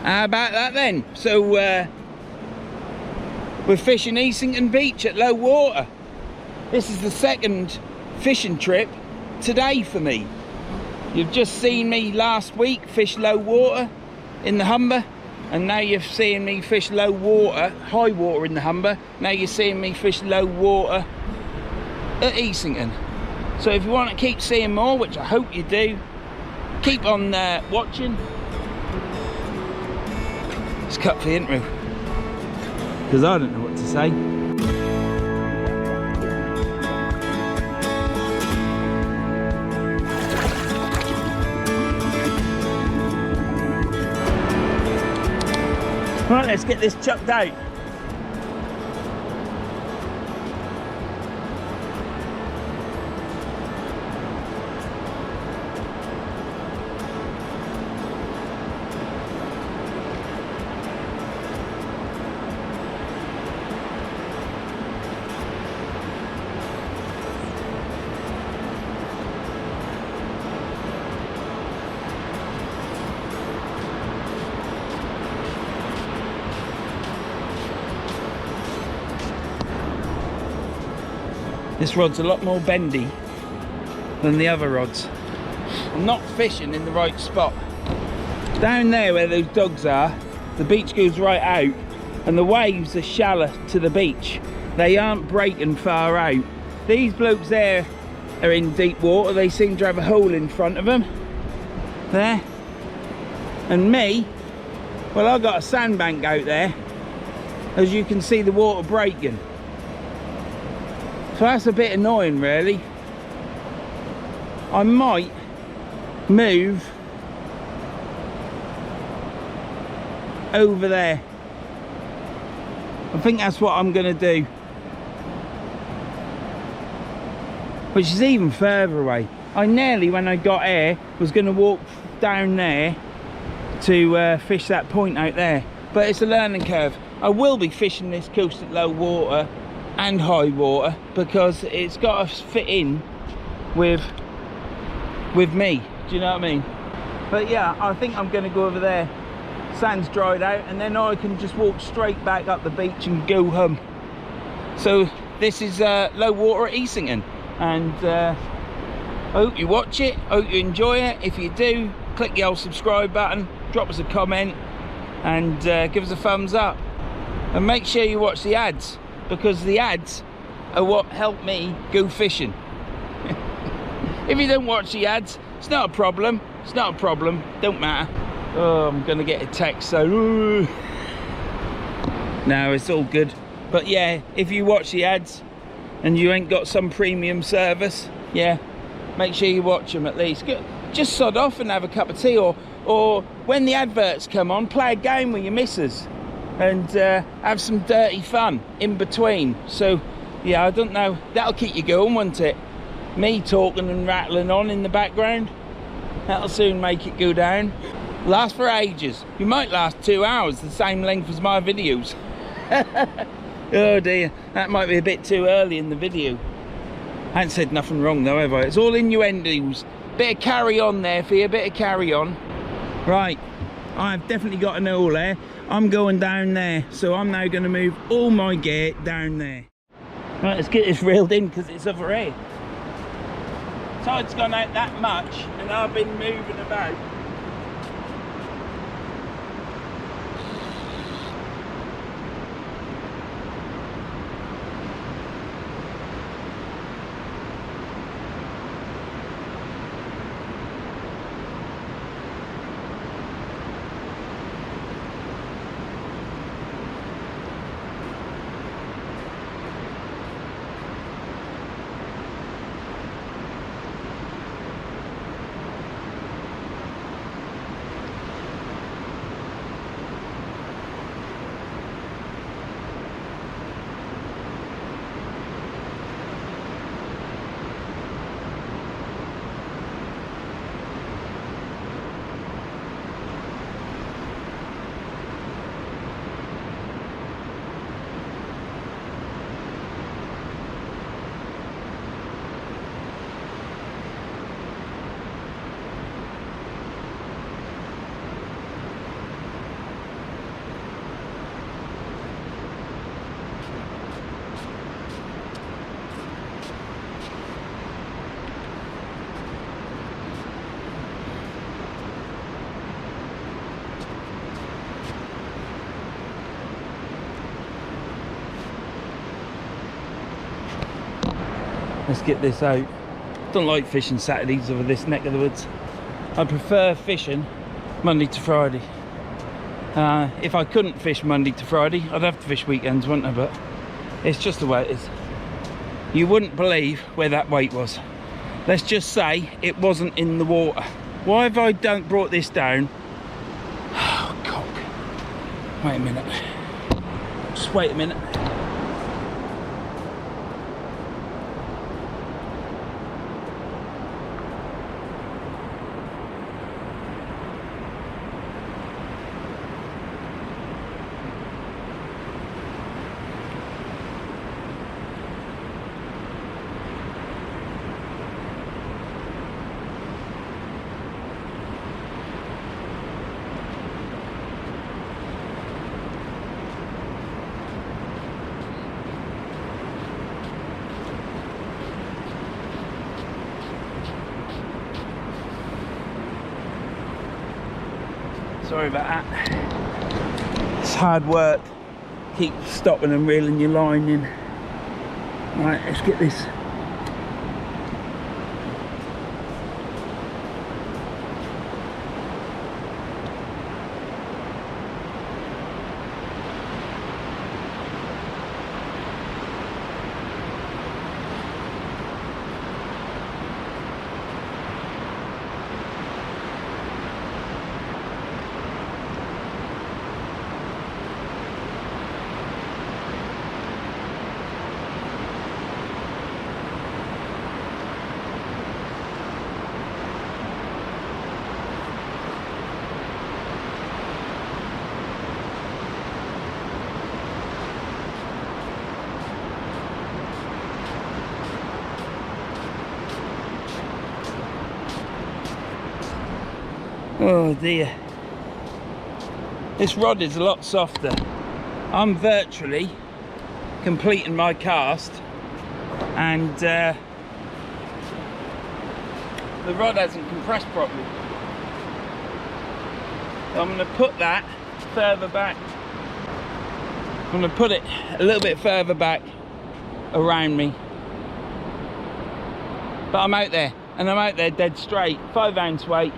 How about that then? So we're fishing Easington Beach at low water. This is the second fishing trip today for me. You've just seen me last week fish low water in the Humber, and now you're seeing me fish low water, high water in the Humber. Now you're seeing me fish low water at Easington. So if you want to keep seeing more, which I hope you do, keep on watching. It's cut for the intro, because I don't know what to say. Right, let's get this chucked out. This rod's a lot more bendy than the other rods. I'm not fishing in the right spot. Down there where those dogs are, the beach goes right out and the waves are shallow to the beach. They aren't breaking far out. These blokes there are in deep water. They seem to have a hole in front of them. There. And me, well, I've got a sandbank out there. As you can see, the water breaking. So that's a bit annoying, really. I might move over there. I think that's what I'm going to do. Which is even further away. I nearly, when I got here, was going to walk down there to fish that point out there. But it's a learning curve. I will be fishing this coast at low water and high water, because it's got to fit in with me, do you know what I mean? But yeah, I think I'm going to go over there. Sand's dried out, and then I can just walk straight back up the beach and go home. So this is low water at Easington, and I hope you watch it, I hope you enjoy it. If you do, click the old subscribe button, drop us a comment, and give us a thumbs up, and make sure you watch the ads, because the ads are what help me go fishing. If you don't watch the ads, it's not a problem. It's not a problem. Don't matter. Oh, I'm gonna get a text, so no, it's all good. But yeah, if you watch the ads and you ain't got some premium service, yeah, make sure you watch them at least. Just sod off and have a cup of tea, or when the adverts come on, play a game with your missus and have some dirty fun in between. So yeah, I don't know, that'll keep you going, won't it? Me talking and rattling on in the background, that'll soon make it go down. Last for ages. You might last 2 hours, the same length as my videos. Oh dear, that might be a bit too early in the video. I ain't said nothing wrong though, have I? It's all innuendos. Bit of carry on there for you, bit of carry on. Right, I've definitely got an hole there. I'm going down there, so I'm now going to move all my gear down there. Right, let's get this reeled in, because it's over here. Tide's gone out that much, and I've been moving about. Let's get this out. Don't like fishing Saturdays over this neck of the woods. I prefer fishing Monday to Friday. If I couldn't fish Monday to Friday, I'd have to fish weekends, wouldn't I? But it's just the way it is. You wouldn't believe where that weight was. Let's just say it wasn't in the water. Why have I brought this down? Oh, cock. Wait a minute. Just wait a minute. Sorry about that. It's hard work. Keep stopping and reeling your line in. Right, let's get this. Oh dear, this rod is a lot softer. I'm virtually completing my cast, and the rod hasn't compressed properly. So I'm going to put that further back. I'm going to put it a little bit further back around me. But I'm out there, and I'm out there dead straight, 5 ounce weight.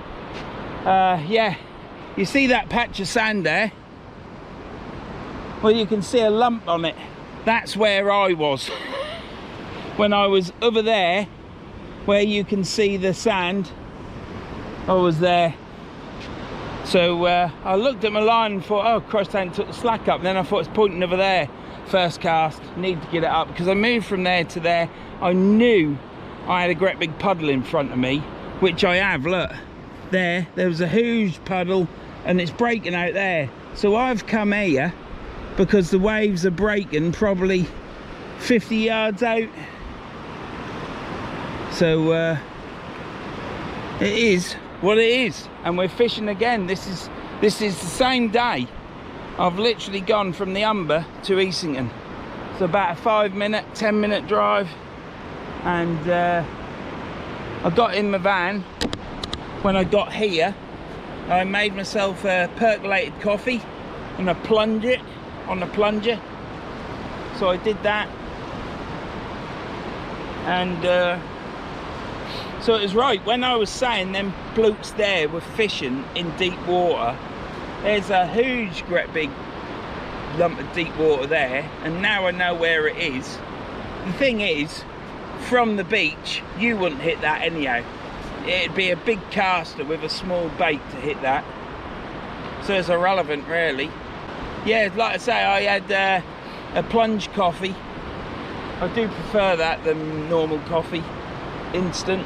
Yeah, you see that patch of sand there? Well, you can see a lump on it. That's where I was when I was over there, where you can see the sand. I was there. So I looked at my line and thought, oh Christ, I hadn't took the slack up. And then I thought it's pointing over there. First cast, need to get it up, because I moved from there to there. I knew I had a great big puddle in front of me, which I have. Look, there was a huge puddle, and it's breaking out there. So I've come here because the waves are breaking probably 50 yards out. So it is what it is, and we're fishing again. This is the same day. I've literally gone from the Humber to Easington. It's about a 10-minute drive, and I got in my van. When I got here, I made myself a percolated coffee and I plunge it on the plunger. So I did that, and so it was right. When I was saying them blokes there were fishing in deep water, there's a huge, great big lump of deep water there, and now I know where it is. The thing is, from the beach, you wouldn't hit that anyhow. It'd be a big caster with a small bait to hit that. So it's irrelevant, really. Yeah, like I say, I had a plunge coffee. I do prefer that than normal coffee, instant.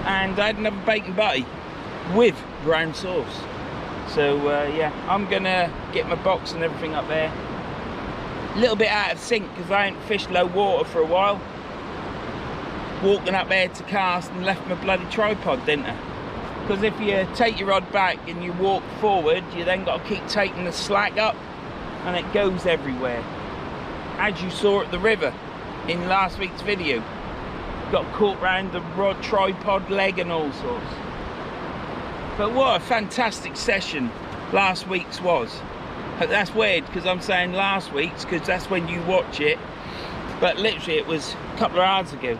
And I had another bacon butty with brown sauce. So yeah, I'm gonna get my box and everything up there. A little bit out of sync because I ain't fished low water for a while. Walking up there to cast and left my bloody tripod, didn't I? Because if you take your rod back and you walk forward, you then got to keep taking the slack up, and it goes everywhere. As you saw at the river in last week's video, got caught round the rod tripod leg and all sorts. But what a fantastic session last week's was. But that's weird because I'm saying last week's because that's when you watch it, but literally it was a couple of hours ago.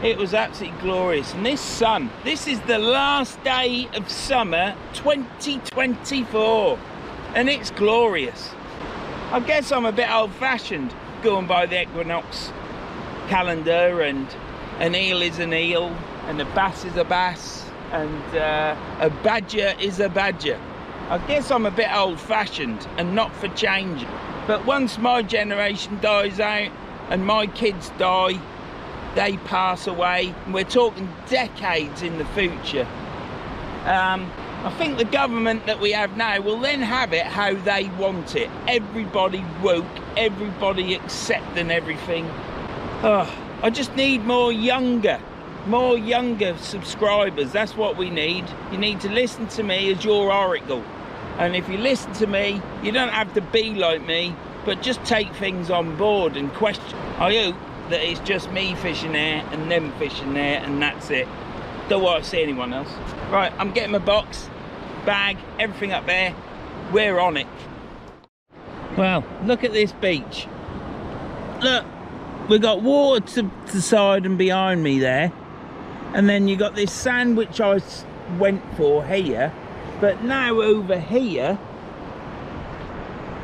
It was absolutely glorious. And this sun, this is the last day of summer 2024, and it's glorious. I guess I'm a bit old-fashioned going by the equinox calendar, and an eel is an eel, and a bass is a bass, and a badger is a badger. I guess I'm a bit old-fashioned and not for change. But once my generation dies out and my kids die, they pass away, and we're talking decades in the future. I think the government that we have now will then have it how they want it. Everybody woke, everybody accepting everything. I just need more younger subscribers. That's what we need. You need to listen to me as your oracle. And if you listen to me, you don't have to be like me, but just take things on board and question. I hope that it's just me fishing there and them fishing there, and that's it. Don't want to see anyone else. Right, I'm getting my box, bag, everything up there. We're on it. Well, look at this beach. Look, we've got water to the side and behind me there, and then you got this sand which I went for here, but now over here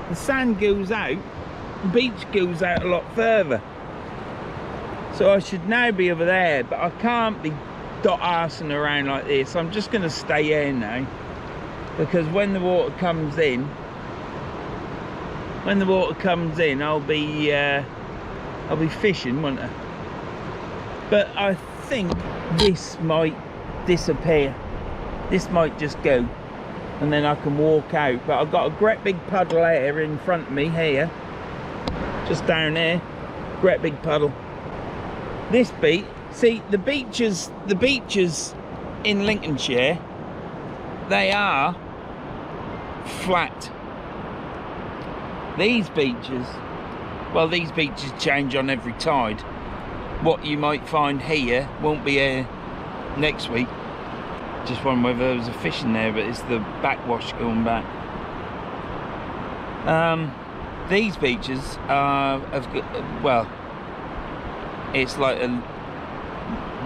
the sand goes out, the beach goes out a lot further. So I should now be over there, but I can't be arsing around like this. I'm just going to stay here now, because when the water comes in, I'll be fishing, won't I? But I think this might disappear. This might just go, and then I can walk out. But I've got a great big puddle here in front of me here, just down there, great big puddle. This beach, see, the beaches in Lincolnshire, they are flat. These beaches, well, these beaches change on every tide. What you might find here won't be here next week. Just wonder whether there was a fish in there, but it's the backwash going back. These beaches are, well, it's like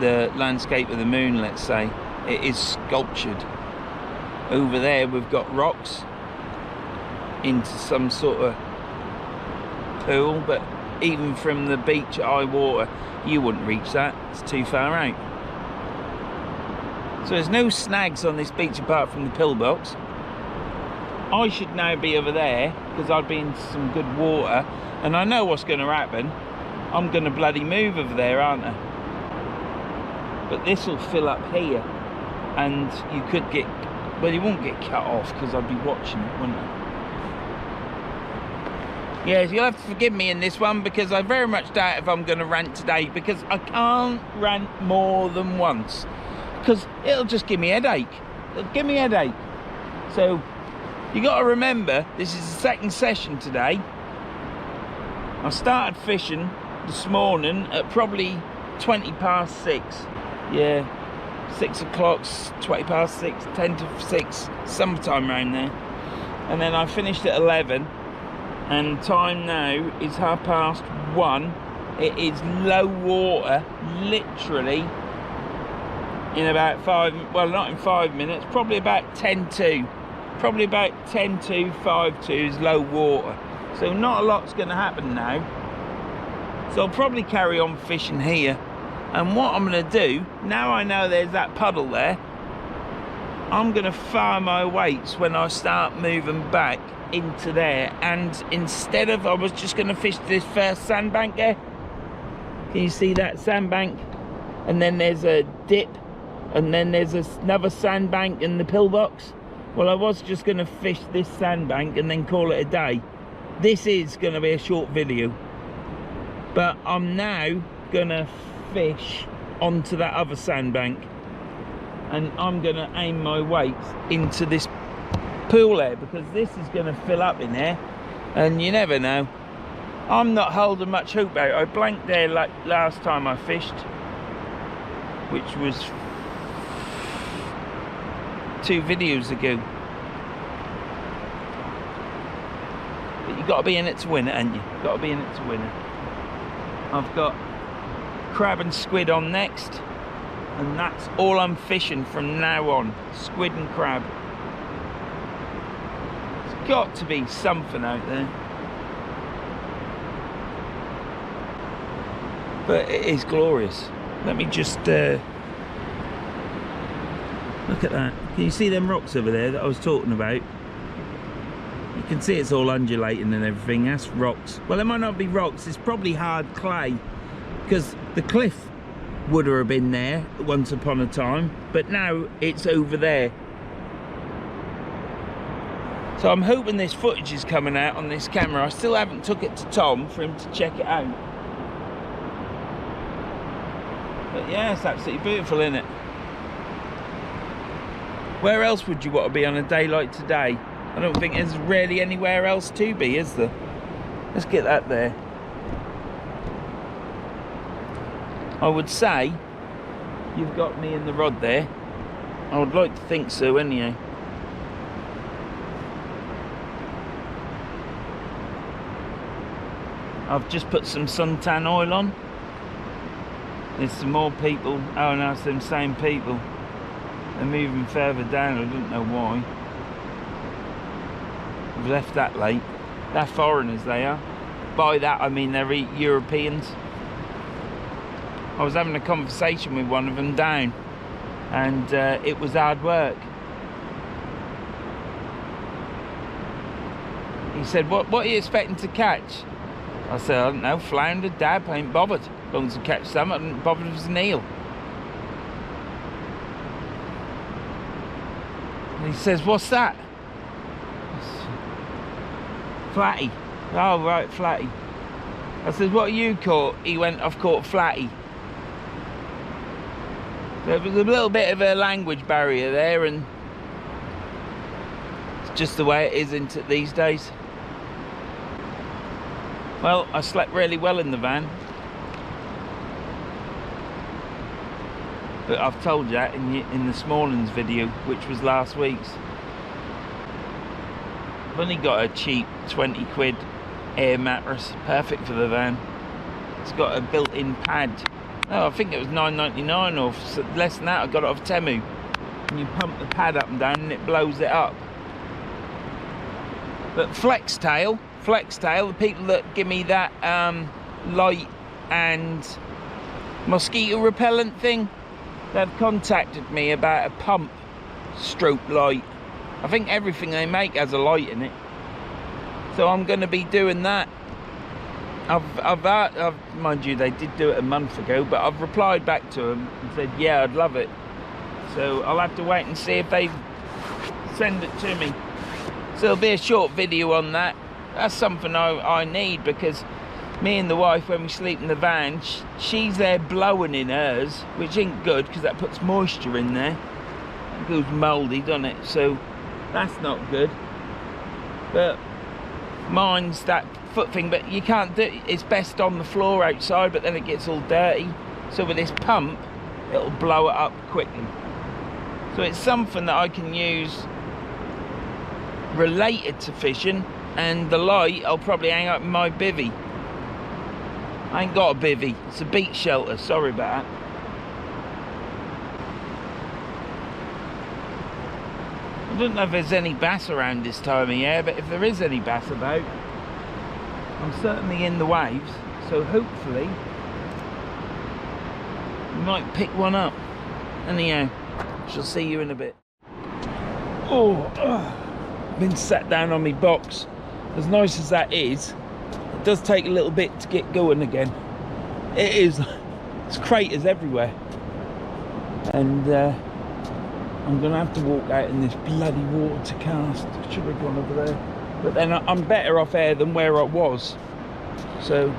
the landscape of the moon, let's say. It is sculptured. Over there we've got rocks into some sort of pool, but even from the beach at high water you wouldn't reach that, it's too far out. So there's no snags on this beach apart from the pillbox. I should now be over there because I'd be in some good water, and I know what's going to happen. I'm going to bloody move over there, aren't I? But this will fill up here, and you could get, well, you won't get cut off because I'd be watching it, wouldn't I? Yes, you'll have to forgive me in this one, because I very much doubt if I'm going to rant today, because I can't rant more than once, because it'll just give me a headache. It'll give me a headache. So you got to remember, this is the second session today. I started fishing this morning at probably 20 past 6. Yeah, 6 o'clock, 20 past 6, 10 to 6, sometime around there. And then I finished at 11, and time now is 1:30. It is low water, literally in about 5, well, not in 5 minutes, probably about 10 to. Probably about 10 to 5 to is low water. So not a lot's going to happen now. So I'll probably carry on fishing here. And what I'm going to do, now I know there's that puddle there, I'm going to fire my weights when I start moving back into there. And instead of, I was just going to fish this first sandbank there. Can you see that sandbank? And then there's a dip, and then there's another sandbank in the pillbox. Well, I was just going to fish this sandbank and then call it a day. This is going to be a short video, but I'm now going to fish onto that other sandbank, and I'm going to aim my weights into this pool there, because this is going to fill up in there, and you never know. I'm not holding much hope out. I blanked there like last time I fished, which was 2 videos ago. But you got to be in it to win it, ain't you? Got to be in it to win it. I've got crab and squid on next, and that's all I'm fishing from now on. Squid and crab. There's got to be something out there. But it is glorious. Let me just look at that. Can you see them rocks over there that I was talking about? You can see it's all undulating and everything. That's rocks. Well, it might not be rocks. It's probably hard clay, because the cliff would have been there once upon a time, but now it's over there. So I'm hoping this footage is coming out on this camera. I still haven't took it to Tom for him to check it out. But yeah, it's absolutely beautiful, isn't it? Where else would you want to be on a day like today? I don't think there's really anywhere else to be, is there? Let's get that there. I would say you've got me in the rod there. I would like to think so anyhow. I've just put some suntan oil on. There's some more people. Oh no, it's them same people. They're moving further down. I don't know why. I've left that late. They're foreigners, they are. By that I mean they're Europeans. I was having a conversation with one of them down, and it was hard work. He said, what are you expecting to catch? I said, I don't know, flounder, dab, I ain't bothered. As long as I catch some, I ain't bothered if it's an eel. And he says, what's that? Flatty. Oh right, flatty. I said, what you caught? He went, I've caught flatty. There was a little bit of a language barrier there, and it's just the way it is, isn't it, these days? Well, I slept really well in the van. But I've told you that in this morning's video, which was last week's. I've only got a cheap 20 quid air mattress, perfect for the van. It's got a built-in pad. Oh, I think it was £9.99 or less than that. I got it off Temu. And you pump the pad up and down and it blows it up. But Flextail, the people that give me that light and mosquito repellent thing, they've contacted me about a pump stroke light. I think everything they make has a light in it. So I'm going to be doing that. I've mind you, they did do it a month ago, but I've replied back to them and said, yeah, I'd love it. So I'll have to wait and see if they send it to me. So there'll be a short video on that. That's something I need, because me and the wife, when we sleep in the van, she's there blowing in hers, which ain't good because that puts moisture in there. It goes mouldy, doesn't it? So that's not good. But mine's that foot thing, but you can't do it. It's best on the floor outside, but then it gets all dirty. So with this pump, it'll blow it up quickly. So it's something that I can use related to fishing, and the light I'll probably hang up in my bivvy. I ain't got a bivvy, it's a beach shelter, sorry about that. I don't know if there's any bass around this time of year, but if there is any bass about, I'm certainly in the waves, so hopefully we might pick one up. Anyhow, shall see you in a bit. Been sat down on my box. As nice as that is, it does take a little bit to get going again. It is, it's craters everywhere, and I'm gonna have to walk out in this bloody water to cast. I should have gone over there, but then I'm better off air than where I was, so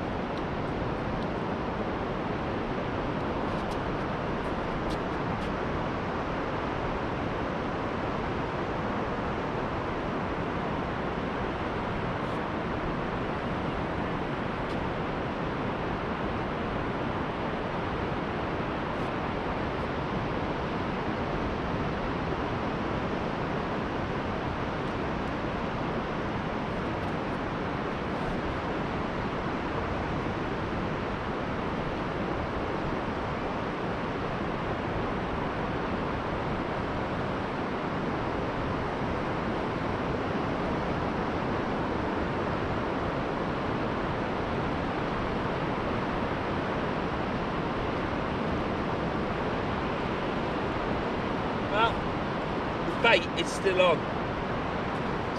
light is still on.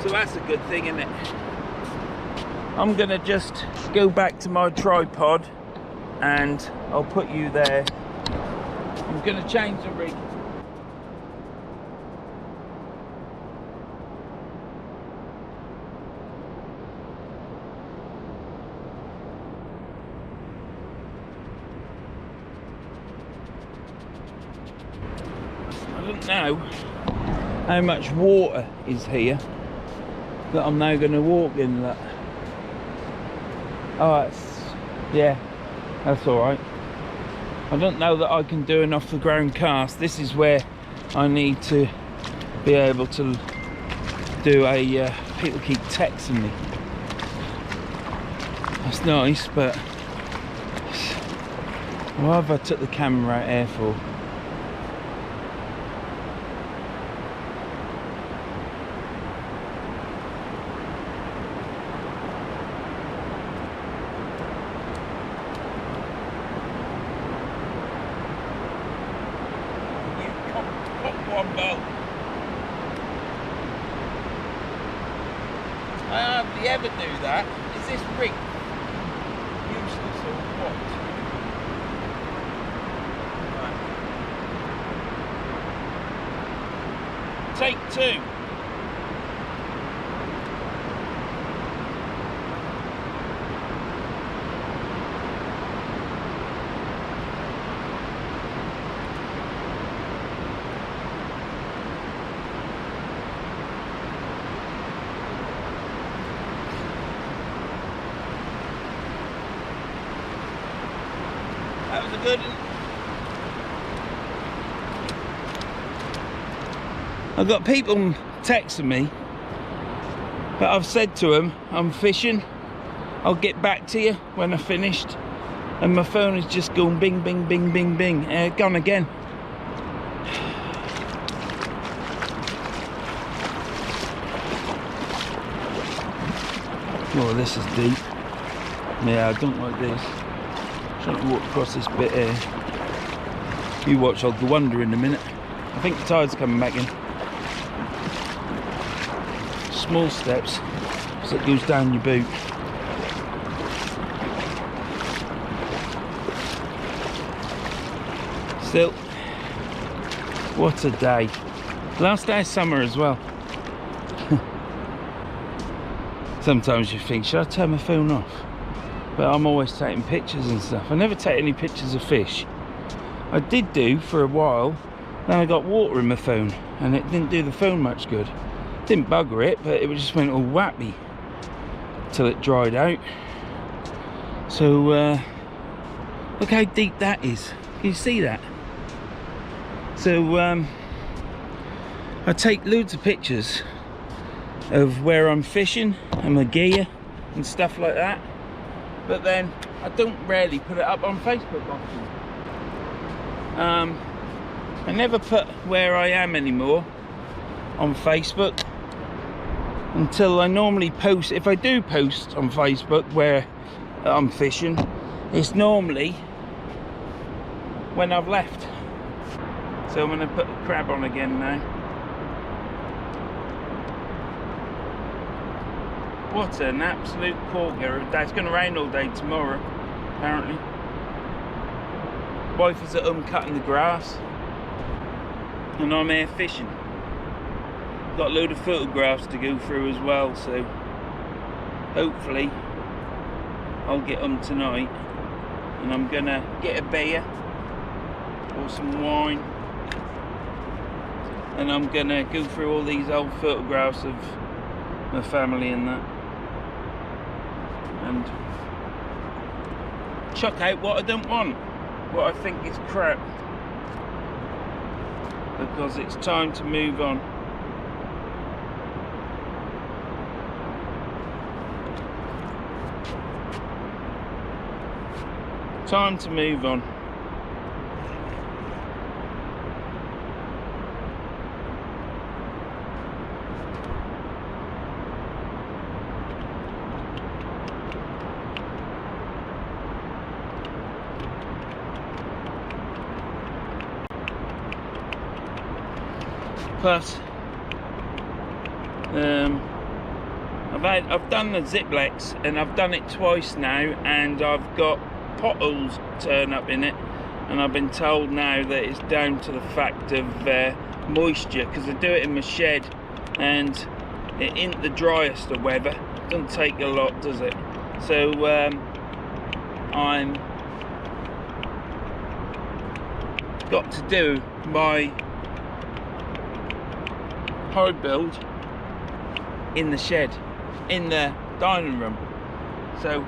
So that's a good thing, isn't it? I'm gonna just go back to my tripod and I'll put you there. I'm gonna change the rig. I don't know how much water is here that I'm now going to walk in. That. Oh, yeah, that's all right. I don't know that I can do an off the ground cast. This is where I need to be able to do a. People keep texting me. That's nice, but what have I took the camera out here for? I hardly ever do that. Is this rig useless or what? Right. Take two. That was a good one. I've got people texting me, but I've said to them, I'm fishing, I'll get back to you when I've finished. And my phone is just going bing, bing, bing, bing, bing. Gone again. Oh, this is deep. Yeah, I don't like this. Trying to walk across this bit here. You watch, I'll go under in a minute. I think the tide's coming back in. Small steps, so it goes down your boot. Still, what a day. Last day of summer as well. Sometimes you think, should I turn my phone off? But I'm always taking pictures and stuff. I never take any pictures of fish. I did do for a while, then I got water in my phone and it didn't do the phone much good. Didn't bugger it, but it just went all wappy till it dried out. So look how deep that is. Can you see that? So I take loads of pictures of where I'm fishing and my gear and stuff like that, but then I don't rarely put it up on Facebook often. I never put where I am anymore on Facebook until I normally post. If I do post on Facebook where I'm fishing, it's normally when I've left. So I'm going to put the crab on again now. What an absolute corker. It's going to rain all day tomorrow, apparently. Wife is at home cutting the grass and I'm here fishing. Got a load of photographs to go through as well, so hopefully I'll get them tonight. And I'm going to get a beer or some wine and I'm going to go through all these old photographs of my family and that, and chuck out what I don't want, what I think is crap, because it's time to move on. Time to move on. Plus, I've done the Ziplex, and I've done it twice now, and I've got potholes turn up in it, and I've been told now that it's down to the fact of moisture, because I do it in my shed and it ain't the driest of weather. It doesn't take a lot, does it? So I'm got to do my hide build in the shed, in the dining room. So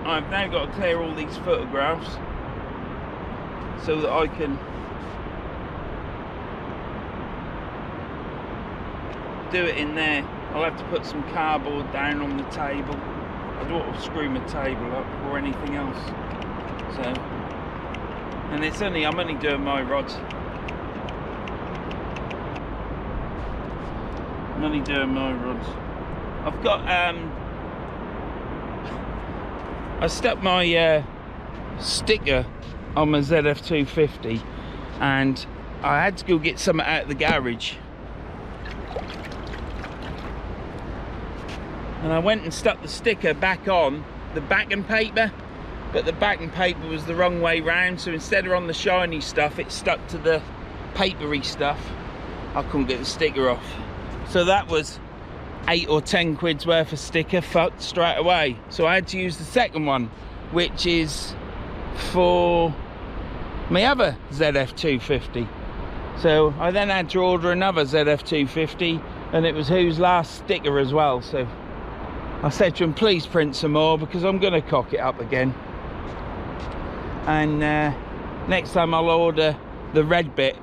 I've now got to clear all these photographs so that I can do it in there. I'll have to put some cardboard down on the table. I don't want to screw my table up or anything else. So, and I'm only doing my rods. I'm only doing my rods. I've got I stuck my sticker on my ZF250, and I had to go get something out of the garage, and I went and stuck the sticker back on the backing paper, but the backing paper was the wrong way round, so instead of on the shiny stuff, it stuck to the papery stuff. I couldn't get the sticker off, so that was 8 or 10 quid's worth of sticker fucked straight away. So I had to use the second one, which is for my other ZF250. So I then had to order another ZF250, and it was whose last sticker as well. So I said to him, please print some more, because I'm going to cock it up again. And next time I'll order the red bit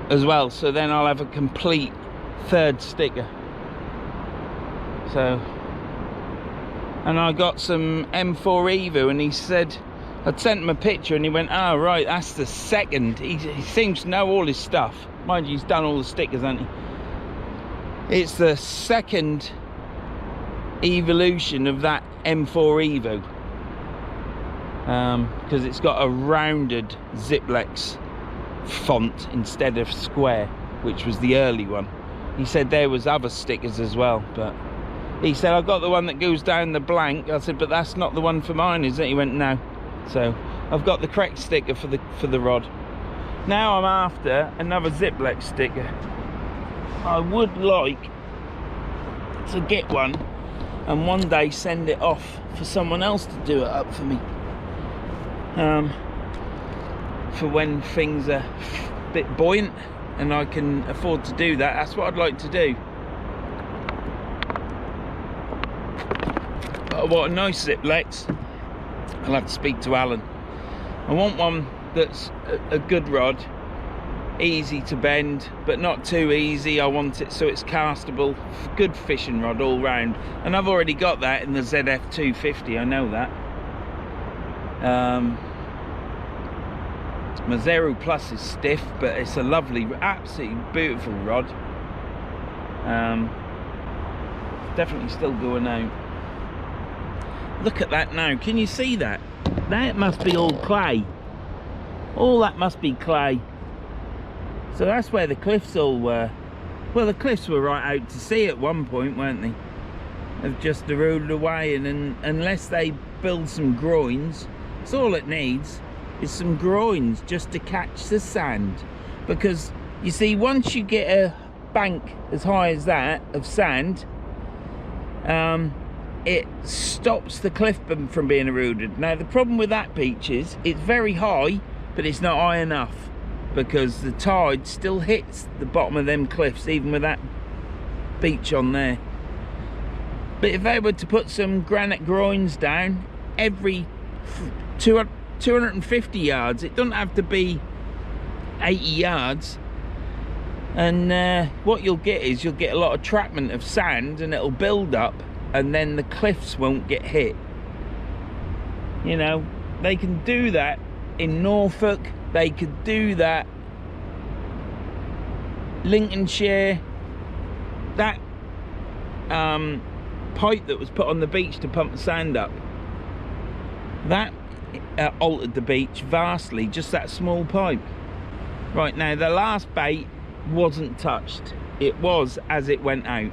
as well, so then I'll have a complete third sticker. So, and I got some M4 Evo, and he said, I'd sent him a picture, and he went, oh right, that's the second. He seems to know all his stuff. Mind you, he's done all the stickers, hasn't he? It's the second evolution of that M4 Evo, because it's got a rounded Ziplex font instead of square, which was the early one. He said there was other stickers as well, but he said, I got the one that goes down the blank. I said, but that's not the one for mine, is it? He went, no. So I've got the correct sticker for the rod. Now I'm after another Ziplex sticker. I would like to get one and one day send it off for someone else to do it up for me, for when things are a bit buoyant and I can afford to do that. That's what I'd like to do. But what a nice Ziplex. I'll have to speak to Alan. I want one that's a good rod, easy to bend but not too easy. I want it so it's castable, good fishing rod all round, and I've already got that in the ZF250. I know that. My Zero Plus is stiff, but it's a lovely, absolutely beautiful rod. Definitely still going out. Look at that now, can you see that? That must be all clay. All that must be clay. So that's where the cliffs all were. Well, the cliffs were right out to sea at one point, weren't they? They've just eroded away, and unless they build some groins, that's all it needs, is some groins just to catch the sand. Because, you see, once you get a bank as high as that of sand, it stops the cliff from being eroded. Now, the problem with that beach is it's very high, but it's not high enough, because the tide still hits the bottom of them cliffs even with that beach on there. But if they were to put some granite groins down every 250 yards, it doesn't have to be 80 yards, and what you'll get is you'll get a lot of trappment of sand, and it'll build up, and then the cliffs won't get hit. You know, they can do that in Norfolk, they could do that Lincolnshire. That pipe that was put on the beach to pump the sand up, that altered the beach vastly, just that small pipe. Right, now the last bait wasn't touched, it was as it went out.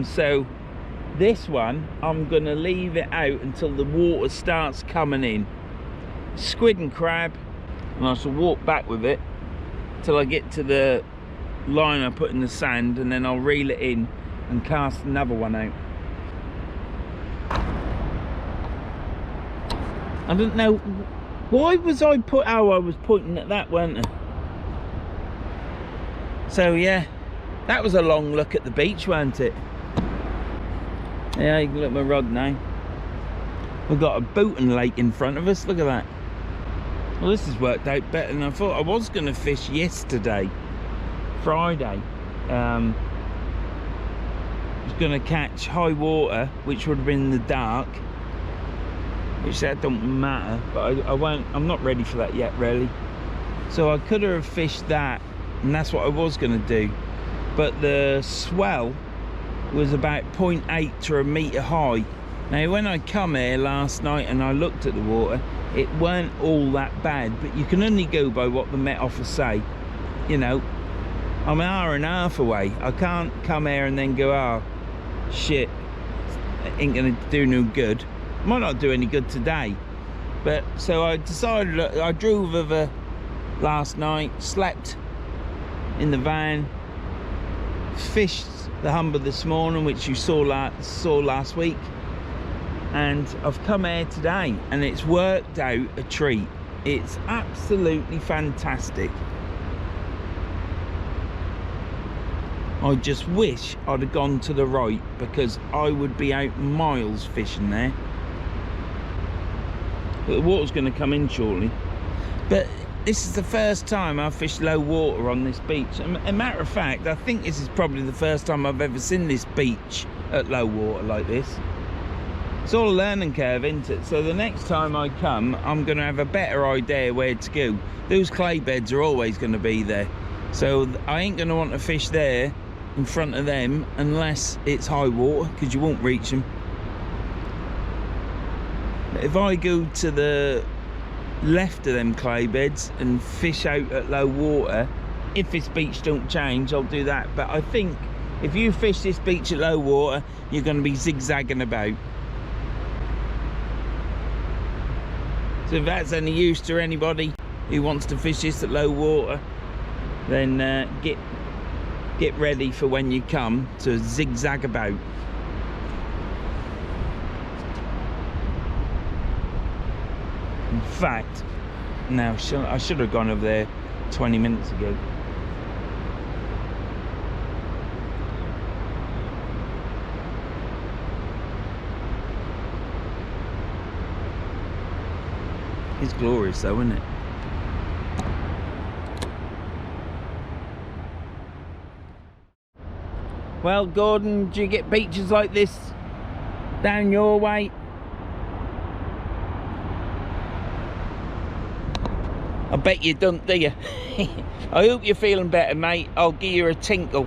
So this one, I'm gonna leave it out until the water starts coming in. Squid and crab, and I shall walk back with it till I get to the line I put in the sand, and then I'll reel it in and cast another one out. I don't know why was I was pointing at that, weren't I? So yeah, that was a long look at the beach, weren't it? Yeah, you can look at my rod now. We've got a Booton Lake in front of us, look at that. Well, this has worked out better than I thought. I was going to fish yesterday, Friday. I was going to catch high water, which would have been in the dark, which that don't matter, but I'm not ready for that yet, really. So I could have fished that, and that's what I was going to do. But the swell was about 0.8 to a metre high. Now, when I come here last night and I looked at the water, it weren't all that bad, but you can only go by what the Met Office say. You know, I'm an hour and a half away. I can't come here and then go, oh, shit, it ain't gonna do no good. Might not do any good today. But so I decided, I drove over last night, slept in the van, fished the Humber this morning, which you saw last week, and I've come here today and it's worked out a treat. It's absolutely fantastic. I just wish I'd have gone to the right, because I would be out miles fishing there. But the water's going to come in shortly. But this is the first time I've fished low water on this beach. A matter of fact, I think this is probably the first time I've ever seen this beach at low water like this. It's all a learning curve, isn't it? So the next time I come, I'm going to have a better idea where to go. Those clay beds are always going to be there. So I ain't going to want to fish there in front of them unless it's high water, because you won't reach them. If I go to the left of them clay beds and fish out at low water, if this beach don't change, I'll do that. But I think if you fish this beach at low water, you're going to be zigzagging about. So if that's any use to anybody who wants to fish this at low water, then get ready for when you come to zigzag about. In fact, now I should have gone over there 20 minutes ago. It's glorious though, isn't it? Well, Gordon, do you get beaches like this down your way? I bet you don't, do you? I hope you're feeling better, mate. I'll give you a tinkle.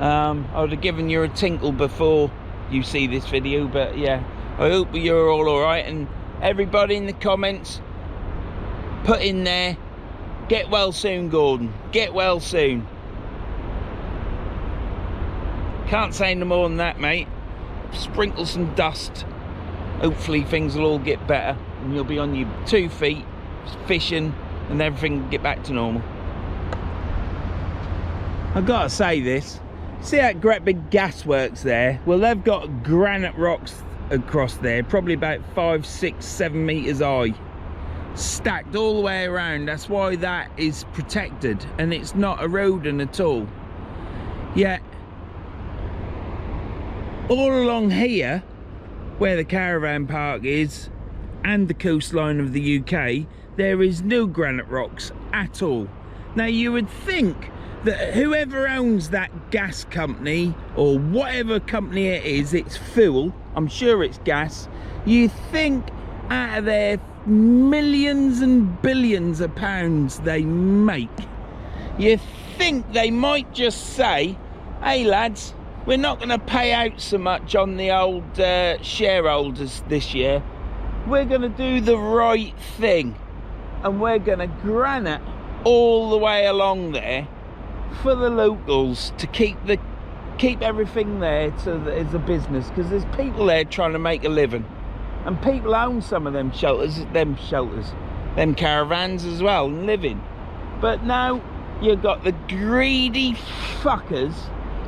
I would have given you a tinkle before you see this video, but yeah, I hope you're all alright. And everybody in the comments, put in there, get well soon, Gordon. Get well soon. Can't say no more than that, mate. Sprinkle some dust. Hopefully things will all get better and you'll be on your 2 feet fishing and everything will get back to normal. I've got to say this. See that great big gasworks there? Well, they've got granite rocks across there, probably about 5, 6, 7 meters high, stacked all the way around. That's why that is protected and it's not eroding at all. Yet all along here where the caravan park is and the coastline of the UK, there is no granite rocks at all. Now you would think that whoever owns that gas company or whatever company it is, it's fuel, I'm sure it's gas, you think out of their millions and billions of pounds they make, you think they might just say, hey lads, we're not going to pay out so much on the old shareholders this year. We're going to do the right thing and we're going to granite all the way along there for the locals to keep everything there so that it's a business, because there's people there trying to make a living, and people own some of them caravans as well, and living. But now you've got the greedy fuckers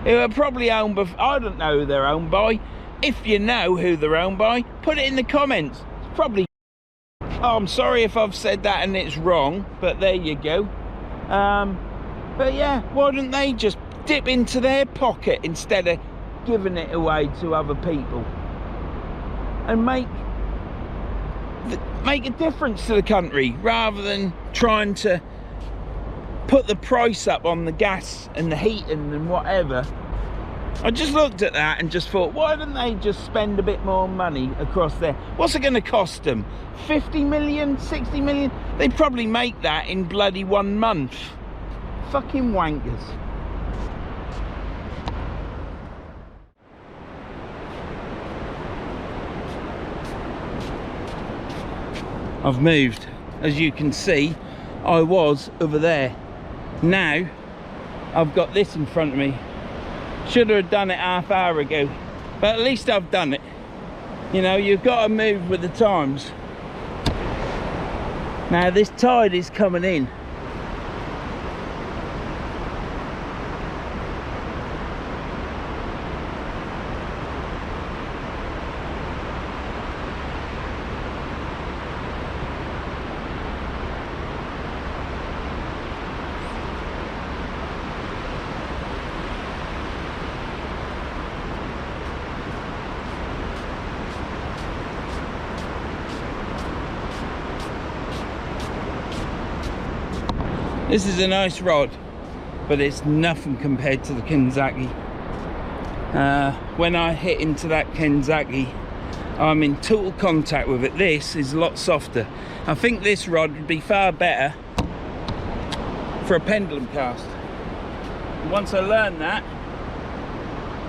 who are probably owned by, I don't know who they're owned by. If you know who they're owned by, put it in the comments. It's probably, oh, I'm sorry if I've said that and it's wrong, but there you go. But yeah, why don't they just dip into their pocket instead of giving it away to other people, and make a difference to the country, rather than trying to put the price up on the gas and the heating and whatever. I just looked at that and just thought, why don't they just spend a bit more money across there? What's it going to cost them? 50 million, 60 million? They'd probably make that in bloody 1 month. Fucking wankers. I've moved. As you can see, I was over there. Now I've got this in front of me. Should have done it half hour ago, but at least I've done it. You know, you've got to move with the times. Now this tide is coming in. This is a nice rod, but it's nothing compared to the Kenzaki. When I hit into that Kenzaki, I'm in total contact with it. This is a lot softer. I think this rod would be far better for a pendulum cast. Once I learned that,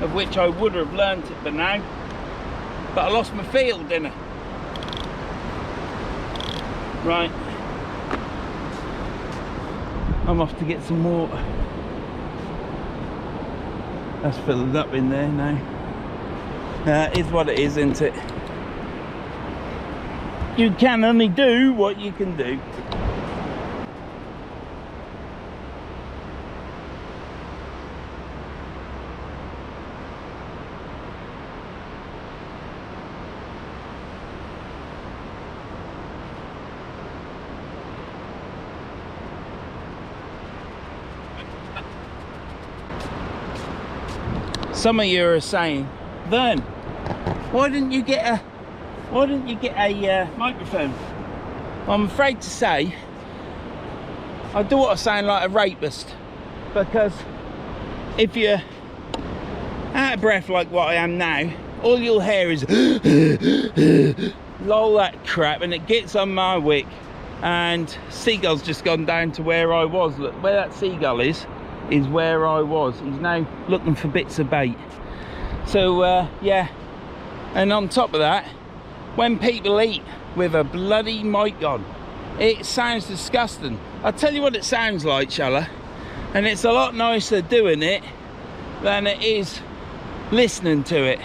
of which I would have learnt it by now, but I lost my field, didn't I? Right. I'm off to get some water. That's filled up in there now. Is what it is, isn't it? You can only do what you can do. Some of you are saying, Vern, why didn't you get a microphone? I'm afraid to say I do what I sound like a rapist, because if you're out of breath like what I am now, all you'll hear is lol, that crap, and it gets on my wick. And seagull's just gone down to where I was. Look where that seagull is where I was. He's now looking for bits of bait. So yeah, and on top of that, when people eat with a bloody mic on, it sounds disgusting. I'll tell you what it sounds like, shall I? And it's a lot nicer doing it than it is listening to it.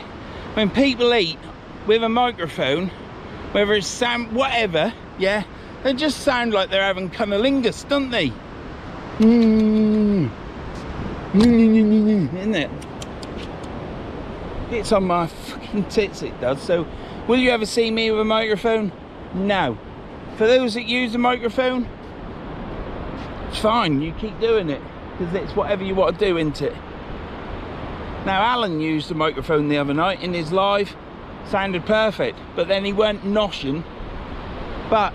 When people eat with a microphone, whether it's sound whatever, yeah, they just sound like they're having cunnilingus, don't they? Isn't it? It's on my fucking tits, it does. So will you ever see me with a microphone? No. For those that use a microphone, it's fine, you keep doing it, because it's whatever you want to do, isn't it? Now Alan used a microphone the other night in his live, sounded perfect, but then he weren't noshing. But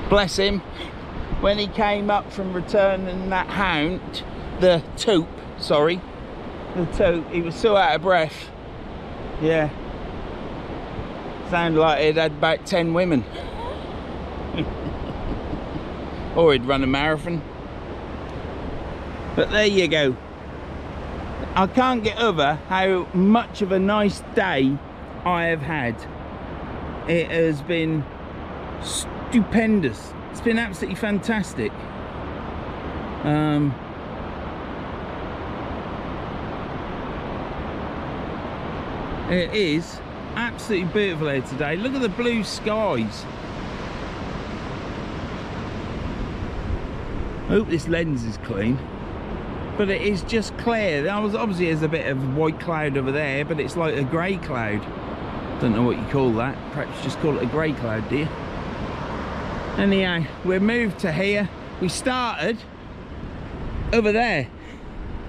bless him, when he came up from returning that hound, the tope, he was so out of breath. Yeah, sounded like he'd had about 10 women. Or he'd run a marathon. But there you go. I can't get over how much of a nice day I have had. It has been stupendous. It's been absolutely fantastic. It is absolutely beautiful here today. Look at the blue skies. I hope this lens is clean, but it is just clear. Obviously there's a bit of white cloud over there, but it's like a grey cloud. Don't know what you call that. Perhaps just call it a grey cloud, do you? Anyhow, we're moved to here. We started over there,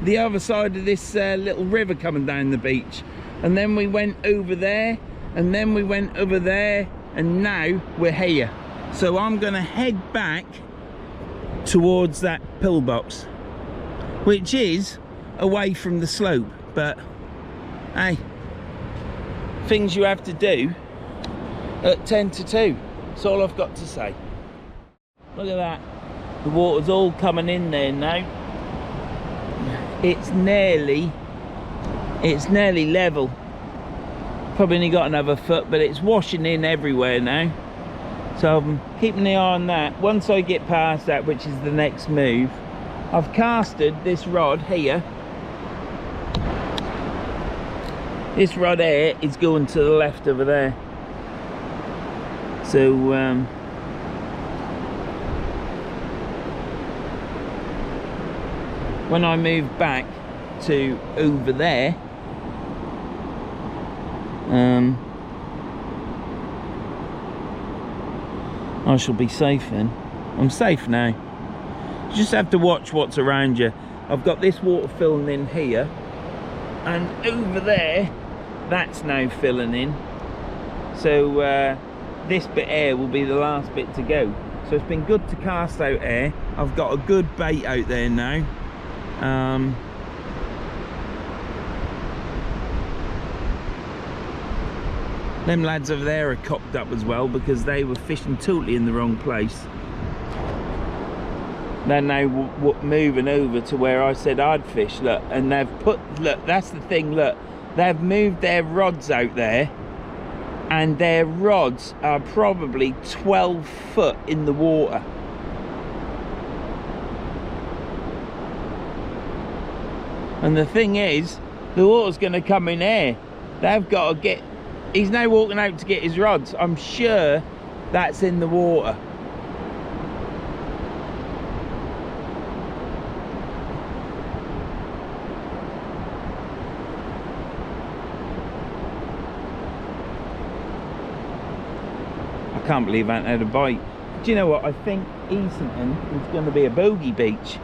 the other side of this little river coming down the beach, and then we went over there, and then we went over there, and now we're here. So I'm gonna head back towards that pillbox, which is away from the slope, but hey, things you have to do at 10 to 2. That's all I've got to say. Look at that, the water's all coming in there now. It's nearly level. Probably only got another foot, but it's washing in everywhere now. So I'm keeping the eye on that. Once I get past that, which is the next move, I've casted this rod here. This rod here is going to the left over there. So when I move back to over there, I shall be safe then. I'm safe now. You just have to watch what's around you. I've got this water filling in here, and over there, that's now filling in. So this bit here will be the last bit to go. So it's been good to cast out here. I've got a good bait out there now. Them lads over there are cocked up as well because they were fishing totally in the wrong place. They're now moving over to where I said I'd fish, look, and they've put, look, that's the thing, look, they've moved their rods out there, and their rods are probably 12 foot in the water. And the thing is, the water's going to come in here. They've got to get, he's now walking out to get his rods. I'm sure that's in the water. I can't believe I haven't had a bite. Do you know what? I think Easington is going to be a bogey beach.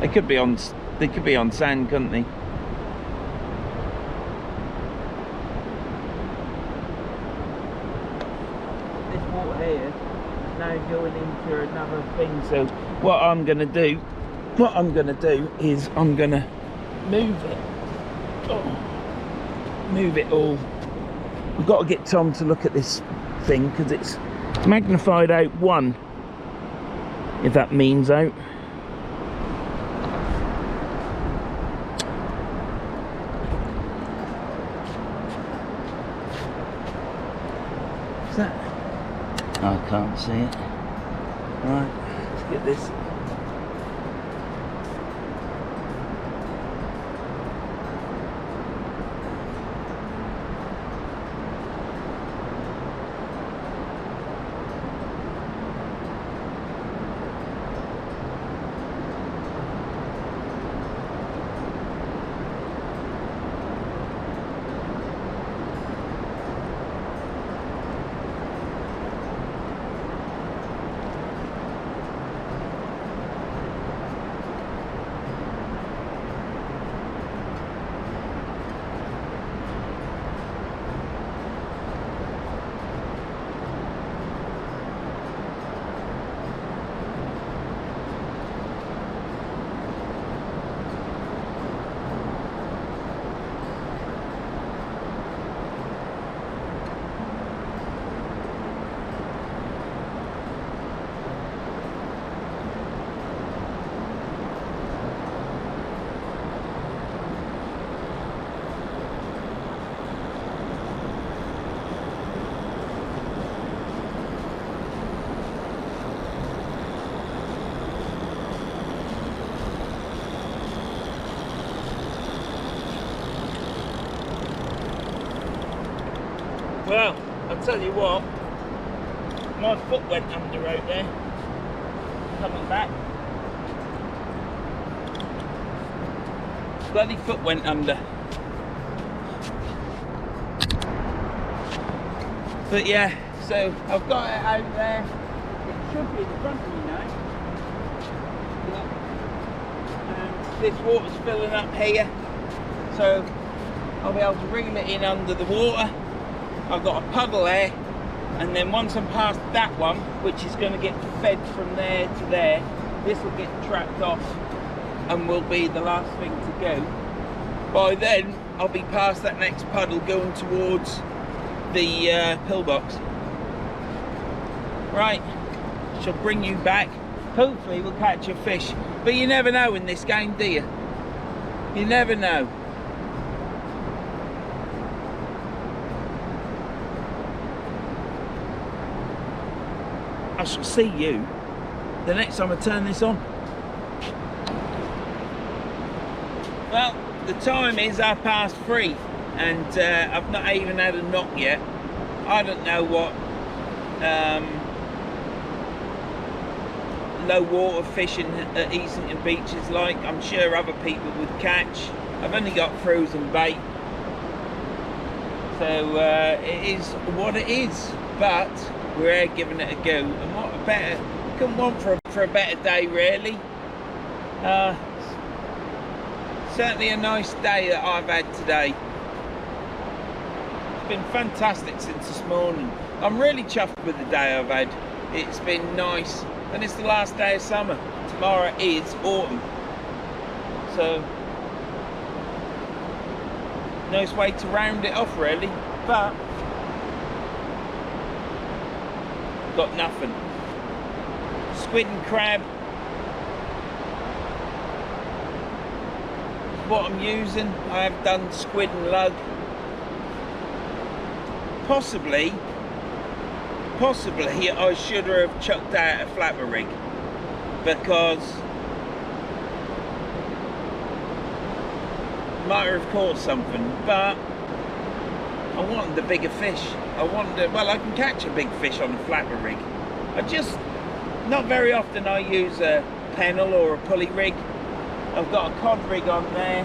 They could be on sand, couldn't they? This water here is now going into another thing. So what I'm gonna do is I'm gonna move it. Move it all. I've got to get Tom to look at this thing because it's magnified out 1, if that means out. That? I can't see it. Right, let's get this. Well, I'll tell you what, my foot went under out there, coming back. Bloody foot went under. But yeah, so I've got it out there. It should be in front of me now. And this water's filling up here, so I'll be able to reel it in under the water. I've got a puddle there, and then once I'm past that one, which is going to get fed from there to there, this will get trapped off and will be the last thing to go. By then, I'll be past that next puddle going towards the pillbox. Right, shall bring you back. Hopefully we'll catch a fish, but you never know in this game, do you? You never know. I shall see you the next time I turn this on. Well, the time is 3:30, and I've not even had a knock yet. I don't know what low water fishing at Easington Beach is like. I'm sure other people would catch. I've only got frozen bait, so it is what it is. But we're giving it a go, and what a better, couldn't want for a better day really. Certainly a nice day that I've had today. It's been fantastic since this morning. I'm really chuffed with the day I've had. It's been nice, and it's the last day of summer. Tomorrow is autumn, so nice way to round it off really. But got nothing. Squid and crab is what I'm using. I have done squid and lug. Possibly I should have chucked out a flapper rig, because might have caught something, but I wanted the bigger fish. Well, I can catch a big fish on a flapper rig. Not very often I use a pennel or a pulley rig. I've got a cod rig on there.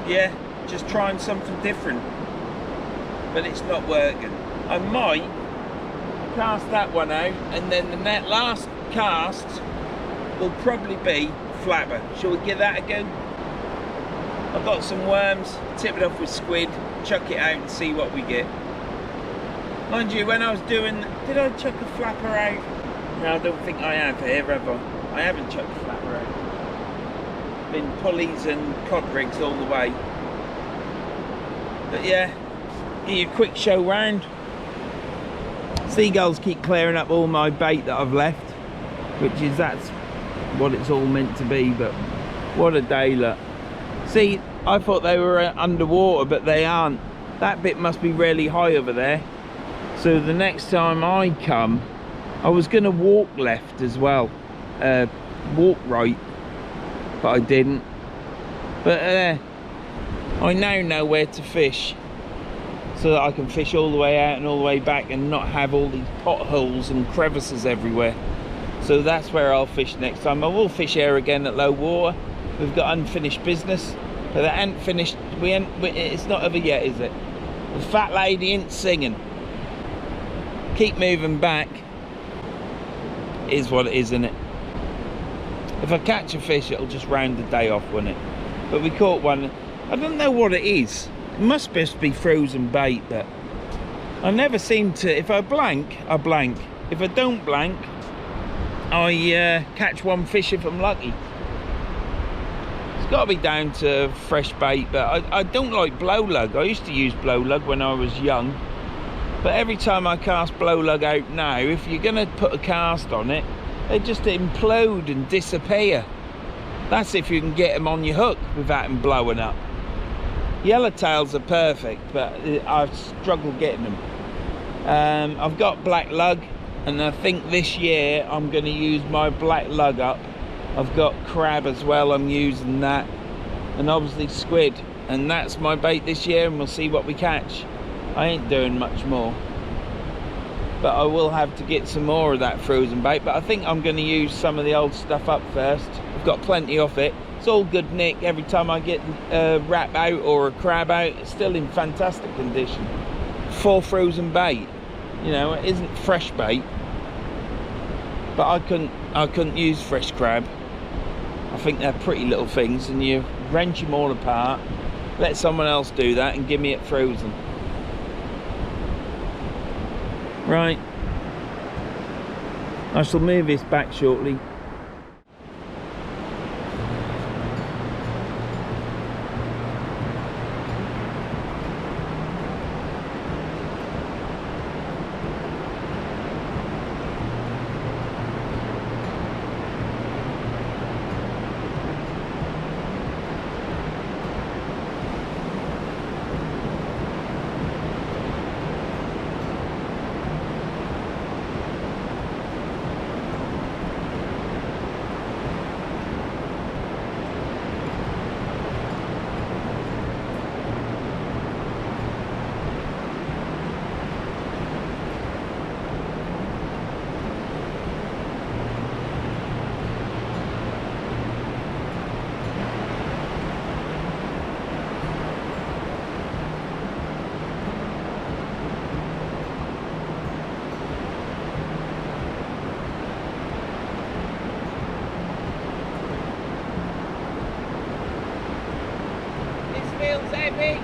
Yeah, just trying something different, but it's not working. I might cast that one out, and then the last cast will probably be flapper. Shall we give that a go? I've got some worms, tip it off with squid, chuck it out and see what we get. Mind you, when I was doing, did I chuck a flapper out? No, I don't think I have here, have I? I haven't chucked a flapper out. Been pulleys and cod rigs all the way. But yeah, give you a quick show round. Seagulls keep clearing up all my bait that I've left, that's what it's all meant to be. But what a day, look. See, I thought they were underwater, but they aren't. That bit must be really high over there. So the next time I come, I was going to walk left as well, walk right, but I didn't. But I now know where to fish, so that I can fish all the way out and all the way back and not have all these potholes and crevices everywhere. So that's where I'll fish next time. I will fish here again at low water. We've got unfinished business, but that ain't finished. It's not over yet, is it? The fat lady ain't singing. Keep moving back. Is what it is, isn't it? If I catch a fish, it'll just round the day off, won't it? But we caught one. I don't know what it is. It must just be frozen bait, but I never seem to. If I blank, I blank. If I don't blank, I catch one fish if I'm lucky. It's got to be down to fresh bait, but I don't like blow lug. I used to use blow lug when I was young, but every time I cast blow lug out now, if you're going to put a cast on it, they just implode and disappear. That's if you can get them on your hook without them blowing up. Yellowtails are perfect, but I've struggled getting them. I've got black lug, and I think this year I'm going to use my black lug up. I've got crab as well, I'm using that, and obviously squid. and that's my bait this year, and we'll see what we catch. I ain't doing much more, but I will have to get some more of that frozen bait. But I think I'm going to use some of the old stuff up first. I've got plenty of it. It's all good nick. Every time I get a wrap out or a crab out, it's still in fantastic condition. For frozen bait, you know, it isn't fresh bait, but I couldn't use fresh crab. I think they're pretty little things, and you wrench them all apart, let someone else do that, and give me it frozen. Right, I shall move this back shortly. Feels heavy.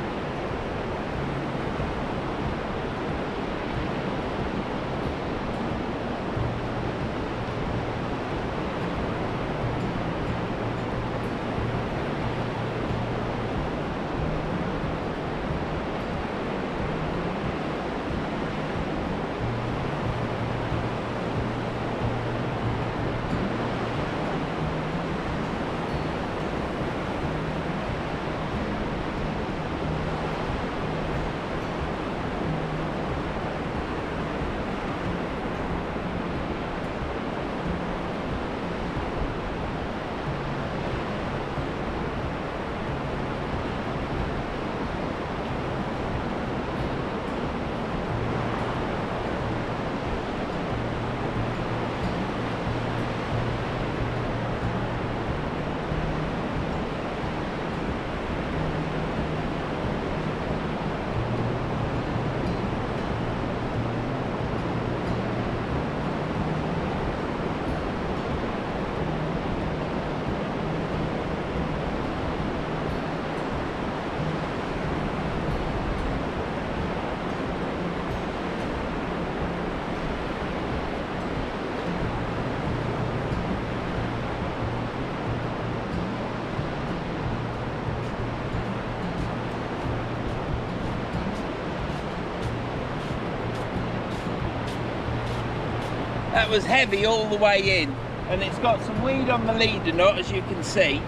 That was heavy all the way in, and it's got some weed on the leader nut, as you can see,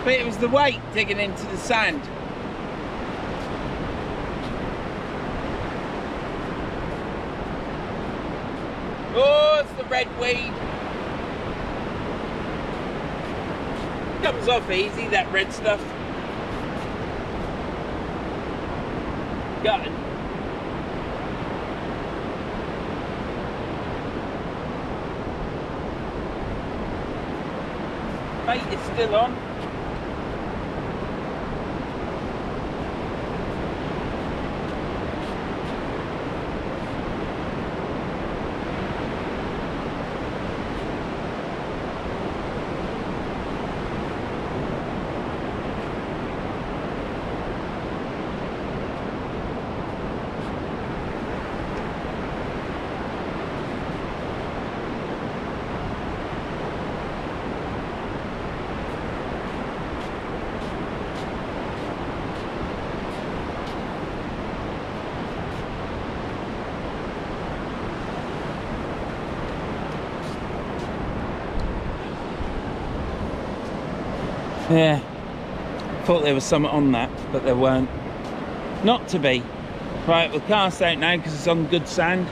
but it was the weight digging into the sand. Oh, it's the red weed. Comes off easy, that red stuff. Got it. Bait is still on. Yeah, thought there was something on that, but there weren't. Not to be. Right, we'll cast out now because it's on good sand.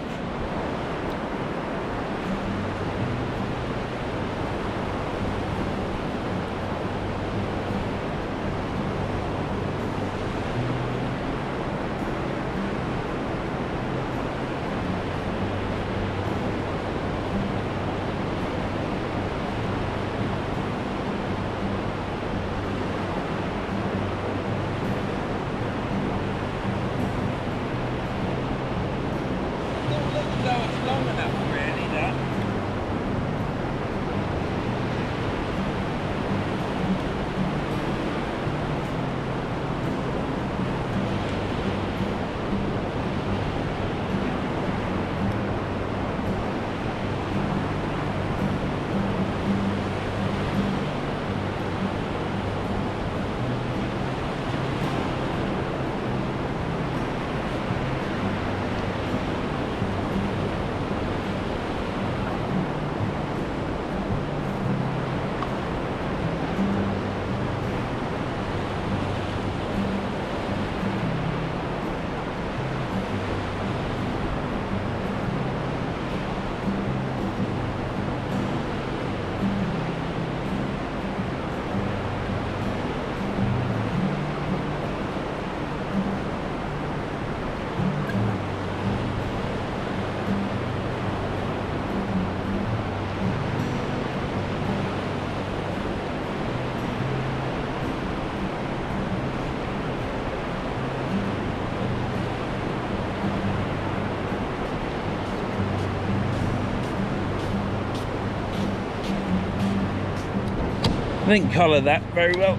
I didn't colour that very well.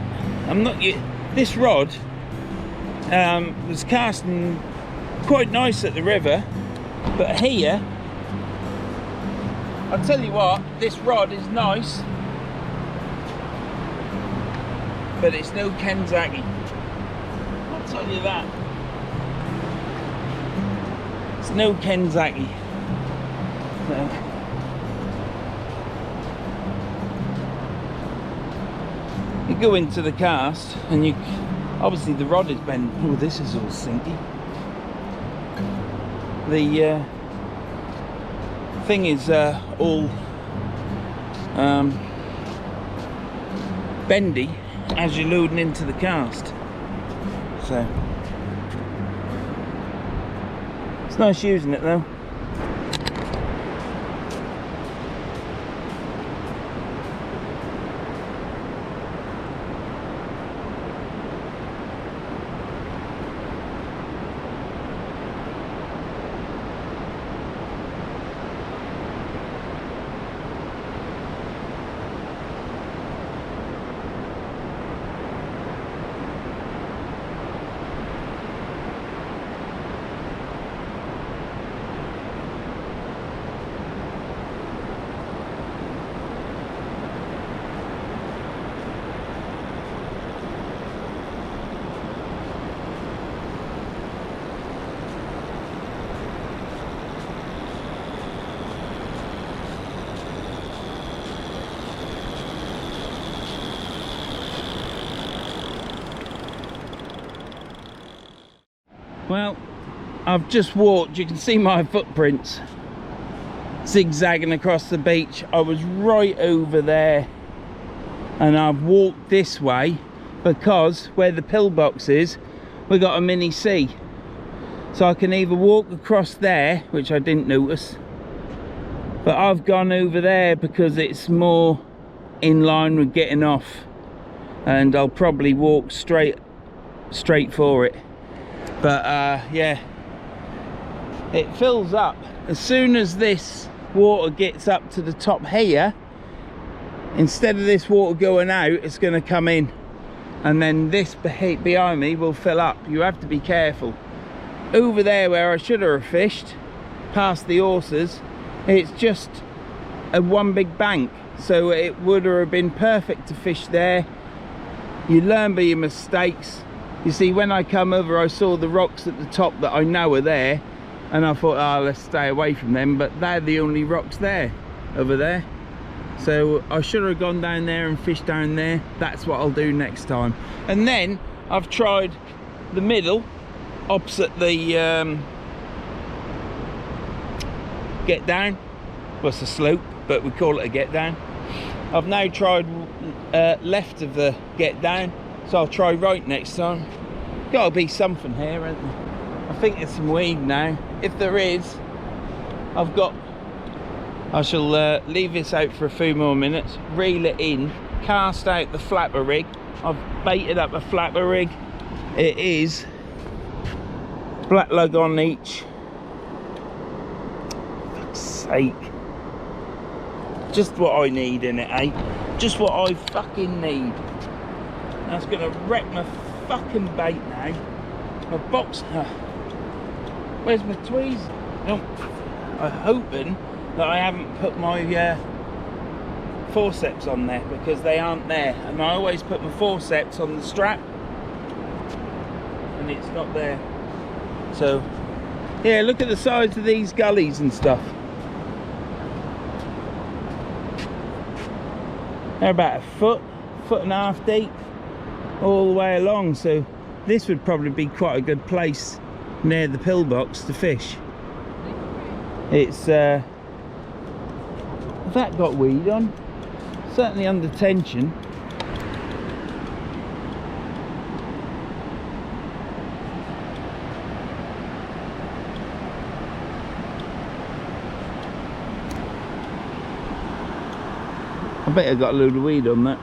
I'm not. This rod was casting quite nice at the river, but here, I'll tell you what, this rod is nice, but it's no Kenzaki. I'll tell you that. It's no Kenzaki. So. You go into the cast and you obviously the rod is bent. Oh, this is all sinky. The thing is all bendy as you're loading into the cast. So it's nice using it though. Well, I've just walked, you can see my footprints zigzagging across the beach. I was right over there and I've walked this way because where the pillbox is, we got a mini sea. So I can either walk across there, which I didn't notice, but I've gone over there because it's more in line with getting off, and I'll probably walk straight for it. But yeah, it fills up as soon as this water gets up to the top here. Instead of this water going out, it's going to come in, and then this behind me will fill up. You have to be careful. Over there where I should have fished past the horses, it's just a one big bank, so it would have been perfect to fish there. You learn by your mistakes. You see, when I come over, I saw the rocks at the top that I know are there, and I thought, oh, let's stay away from them, but they're the only rocks there, over there. So I should have gone down there and fished down there. That's what I'll do next time. And then I've tried the middle, opposite the get down. Well, it's a slope, but we call it a get down. I've now tried left of the get down, so I'll try right next time. Gotta be something here, isn't there? I think there's some weed now. If there is, I shall leave this out for a few more minutes, reel it in, cast out the flapper rig. I've baited up a flapper rig. It is black lug on each. Fuck's sake. Just what I need in it, eh? Just what I fucking need. That's gonna wreck my fucking bait now. My box. Where's my tweez? No. I'm hoping that I haven't put my forceps on there, because they aren't there. And I always put my forceps on the strap, and it's not there. So, yeah, look at the size of these gullies and stuff. They're about a foot and a half deep all the way along, so this would probably be quite a good place near the pillbox to fish. It's that got weed on, certainly under tension. I bet I got a load of weed on that.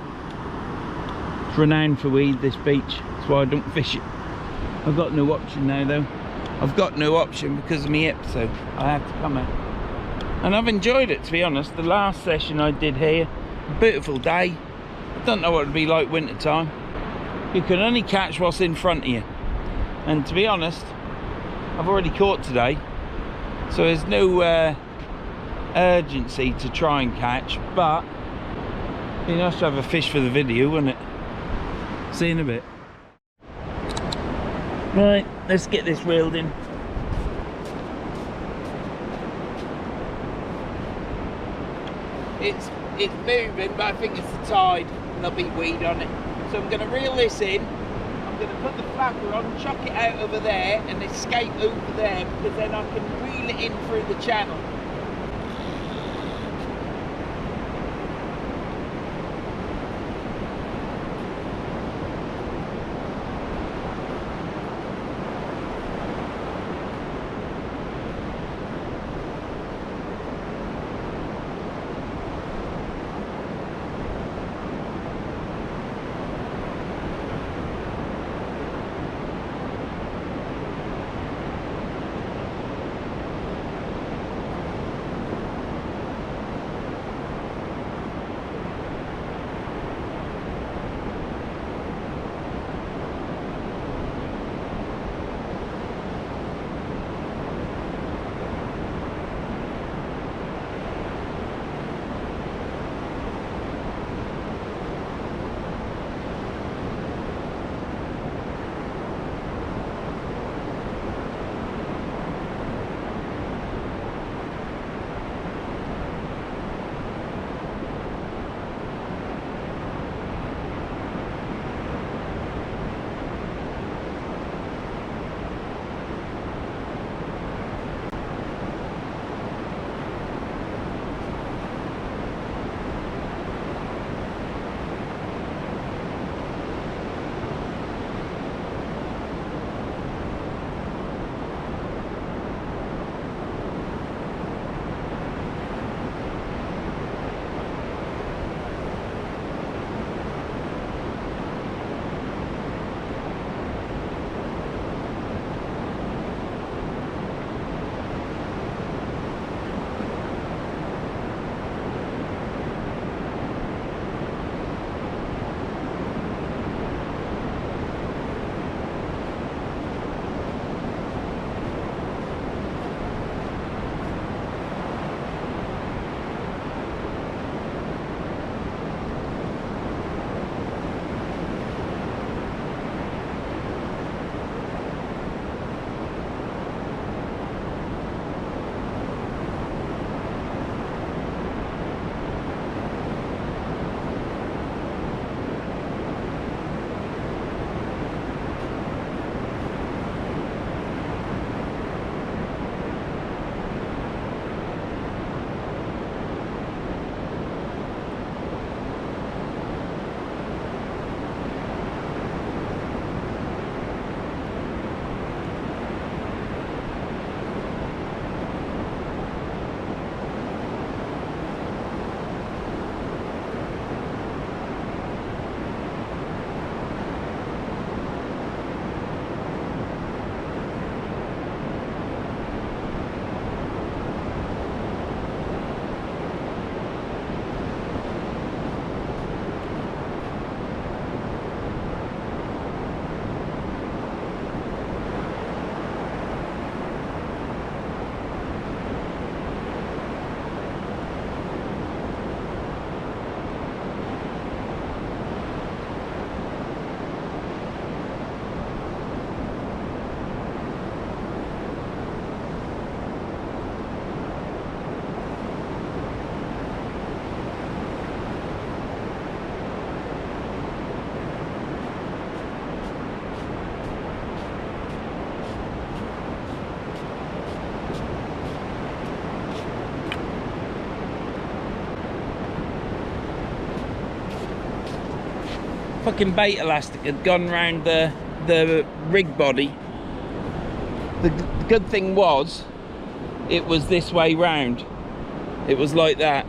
It's renowned for weed, this beach. That's why I don't fish it. I've got no option now though. I've got no option because of my hip, so I have to come out. And I've enjoyed it, to be honest. The last session I did here, beautiful day. don't know what it'd be like winter time. You can only catch what's in front of you. And to be honest, I've already caught today, so there's no urgency to try and catch, but it'd be nice to have a fish for the video, wouldn't it? See you in a bit. Right, let's get this reeled in. It's moving, but I think it's the tide and there'll be weed on it. So I'm going to reel this in. I'm going to put the flapper on, chuck it out over there and escape over there, because then I can reel it in through the channel. fucking bait elastic had gone round the rig body. The good thing was, it was this way round. It was like that.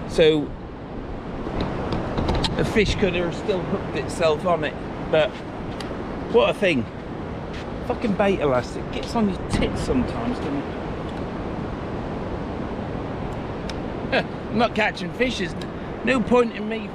So a fish could have still hooked itself on it. But what a thing. Fucking bait elastic gets on your tits sometimes, doesn't it? I'm not catching fish. There's no point in me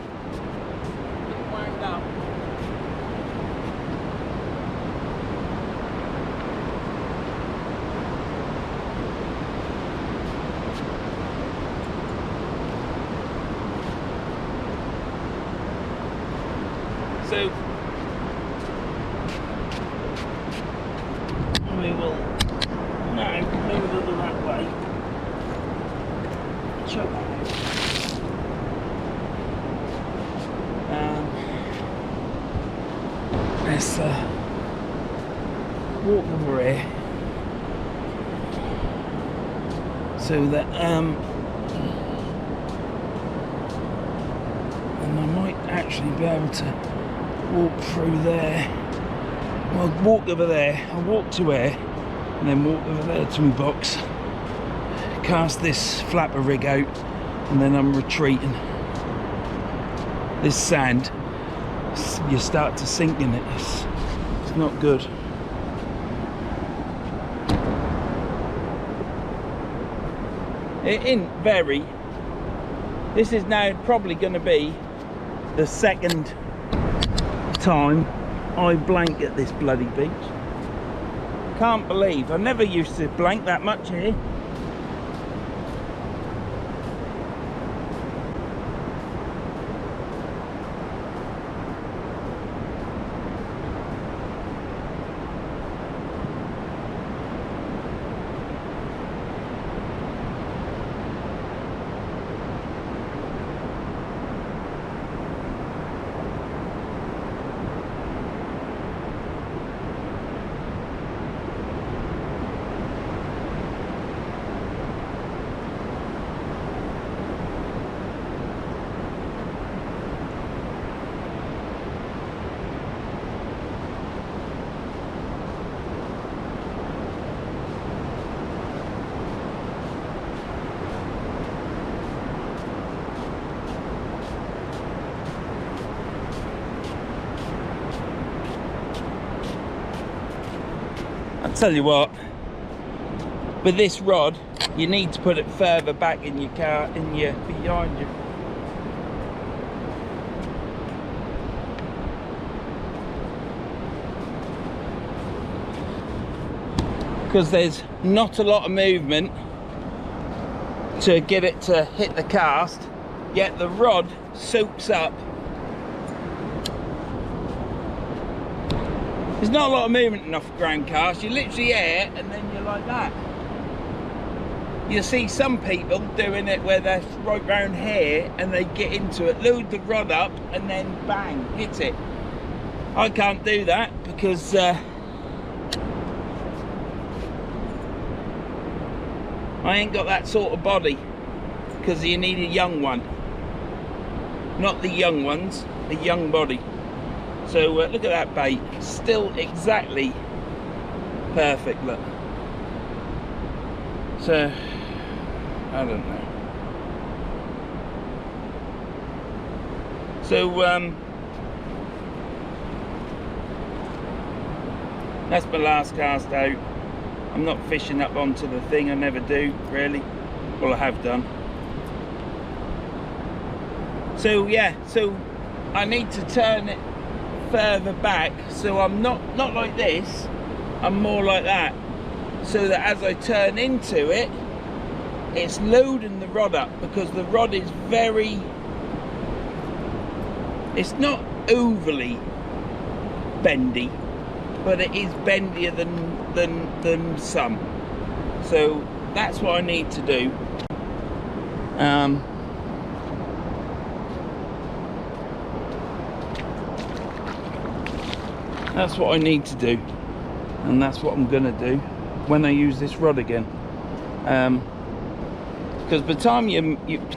So we will now move it that way. Chuck that out. Let's walk over here so that and I might actually be able to walk through there. Well, I'll walk over there, I'll walk to here and then walk over there to my box, cast this flapper rig out, and then I'm retreating. This sand, you start to sink in it, it's not good. It isn't very. This is now probably going to be the second time I blank at this bloody beach. Can't believe I never used to blank that much here. I'll tell you what, with this rod, you need to put it further back in your car, behind you. Because there's not a lot of movement to get it to hit the cast, yet the rod soaks up. There's not a lot of movement enough for ground cast. You literally air and then you're like that. You see some people doing it where they're right round here and they get into it, load the rod up and then bang, hit it. I can't do that because I ain't got that sort of body, because you need a young one. Not the young ones, a young body. So look at that bait, still exactly perfect, look. So, I don't know. So, that's my last cast out. I'm not fishing up onto the thing, I never do, really. Well, I have done. So, yeah, so I need to turn it further back, so I'm not like this, I'm more like that, so that as I turn into it, it's loading the rod up, because the rod is it's not overly bendy, but it is bendier than some. So that's what I need to do. That's what I need to do, and that's what I'm gonna do when I use this rod again. Because by the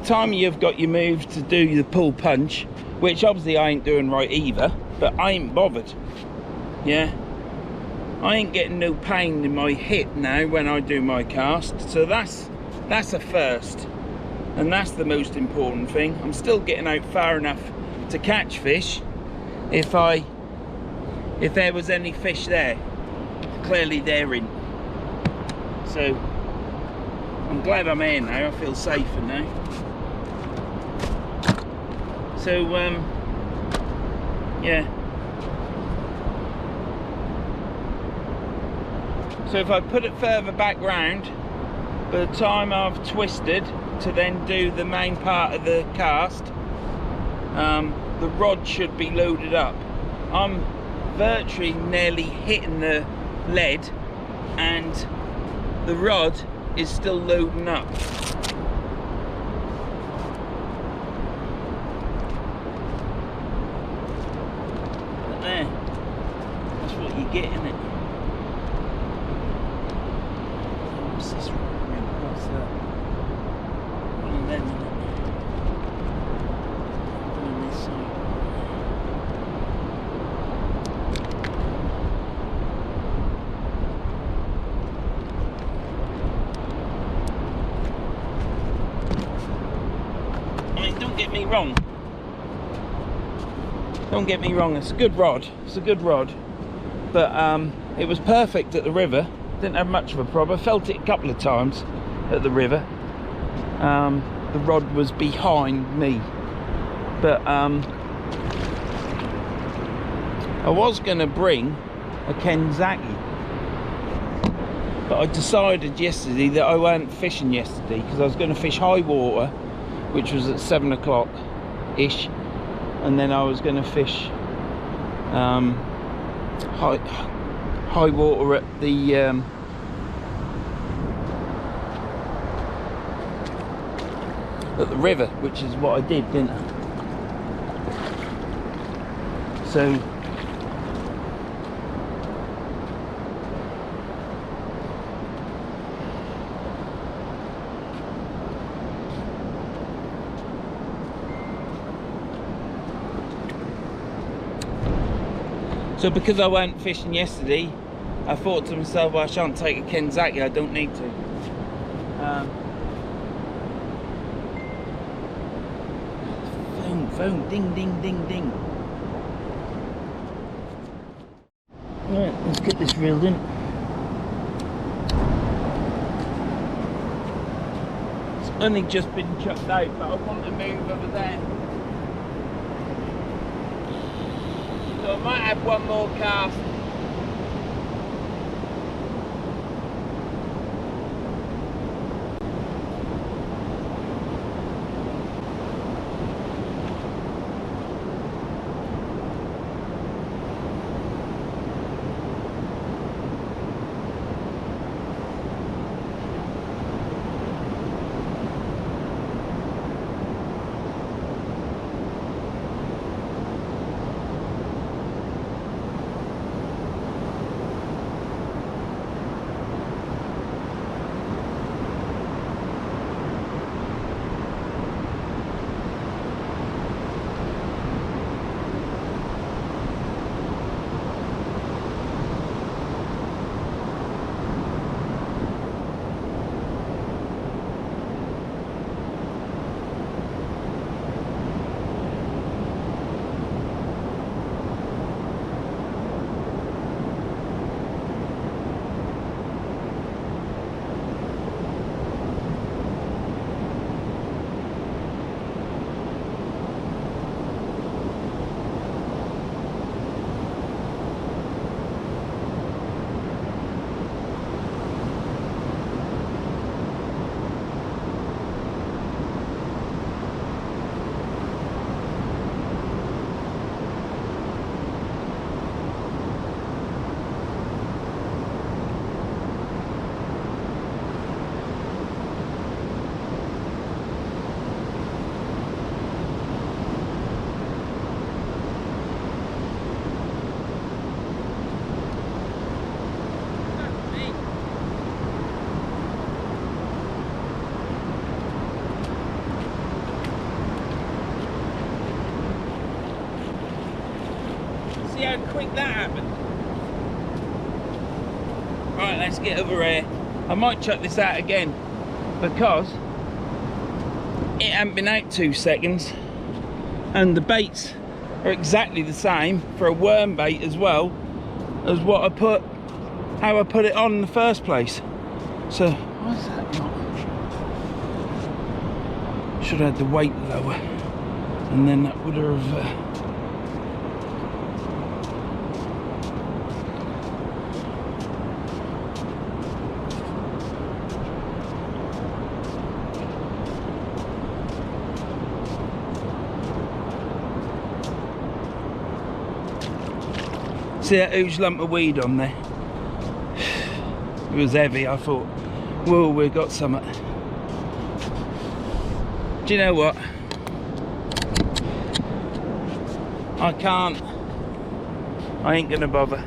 time you've got your moves to do the pull punch, which obviously I ain't doing right either, but I ain't bothered. Yeah, I ain't getting no pain in my hip now when I do my cast, so that's a first, and that's the most important thing. I'm still getting out far enough to catch fish if there was any fish there. Clearly they're in. So I'm glad I'm here now, I feel safer now. So yeah. So if I put it further back round, by the time I've twisted to then do the main part of the cast, the rod should be loaded up. I'm virtually nearly hitting the lead, and the rod is still loading up. But there, that's what you get, isn't it? What's this one? What's that? One of them, isn't it? On this side. Don't get me wrong. Don't get me wrong. It's a good rod. It's a good rod. But it was perfect at the river. Didn't have much of a problem. I felt it a couple of times at the river. The rod was behind me. But I was going to bring a Kenzaki. But I decided yesterday that I weren't fishing yesterday because I was going to fish high water, which was at 7 o'clock ish, and then I was going to fish high water at the river, which is what I did, didn't I? So because I weren't fishing yesterday, I thought to myself, well, I shan't take a Kenzaki, I don't need to. Phone, ding, ding, ding, ding. Right, let's get this reeled in. It's only just been chucked out, but I want to move over there. So I might have one more cast. See how quick that happened. Right, let's get over here. I might chuck this out again because it hasn't been out 2 seconds, and the baits are exactly the same for a worm bait as well as what how I put it on in the first place. So what's that not? Should have had the weight lower, and then that would have See that huge lump of weed on there? It was heavy. I thought, whoa, we've got something. Do you know what? I can't. I ain't gonna bother.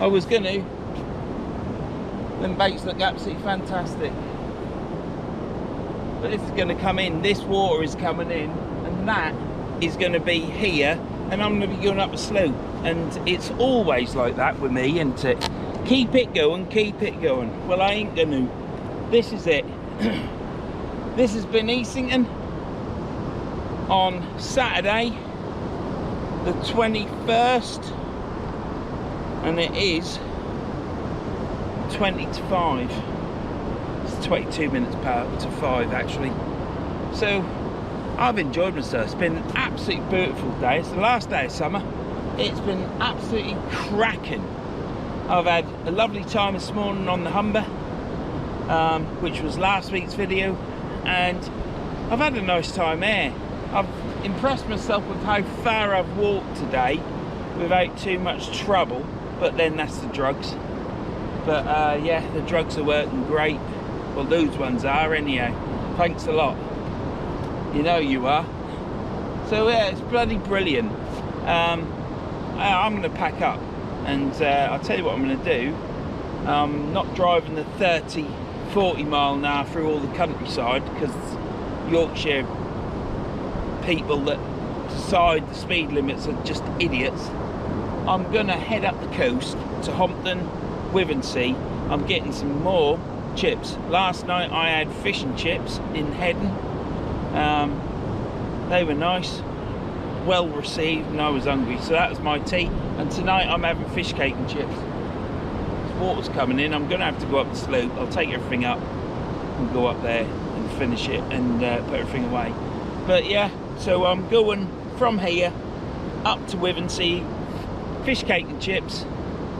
I was gonna. Them baits look absolutely fantastic. But this is gonna come in. This water is coming in, and that is gonna be here, and I'm gonna be going up a slope. And it's always like that with me, isn't it? Keep it going, keep it going. Well, I ain't gonna. This is it. This has been Easington on Saturday the 21st, and it is 20 to 5. It's 22 minutes to 5 actually. So I've enjoyed myself. It's been an absolutely beautiful day. It's the last day of summer. It's been absolutely cracking. I've had a lovely time this morning on the Humber, which was last week's video, and I've had a nice time there. I've impressed myself with how far I've walked today without too much trouble, but then that's the drugs. But yeah, the drugs are working great. Well, those ones are anyhow. Thanks a lot. You know you are. So yeah, it's bloody brilliant. I'm going to pack up, and I'll tell you what I'm going to do. Not driving the 30-40 mile an hour through all the countryside, because Yorkshire people that decide the speed limits are just idiots. I'm going to head up the coast to Hompton, Wivensea. I'm getting some more chips. Last night I had fish and chips in Headon. They were nice, well received, and I was hungry, so that was my tea. And tonight I'm having fish cake and chips. Water's coming in. I'm going to have to go up the slope. I'll take everything up and go up there and finish it and put everything away. But yeah, so I'm going from here up to Wivensea, fish cake and chips,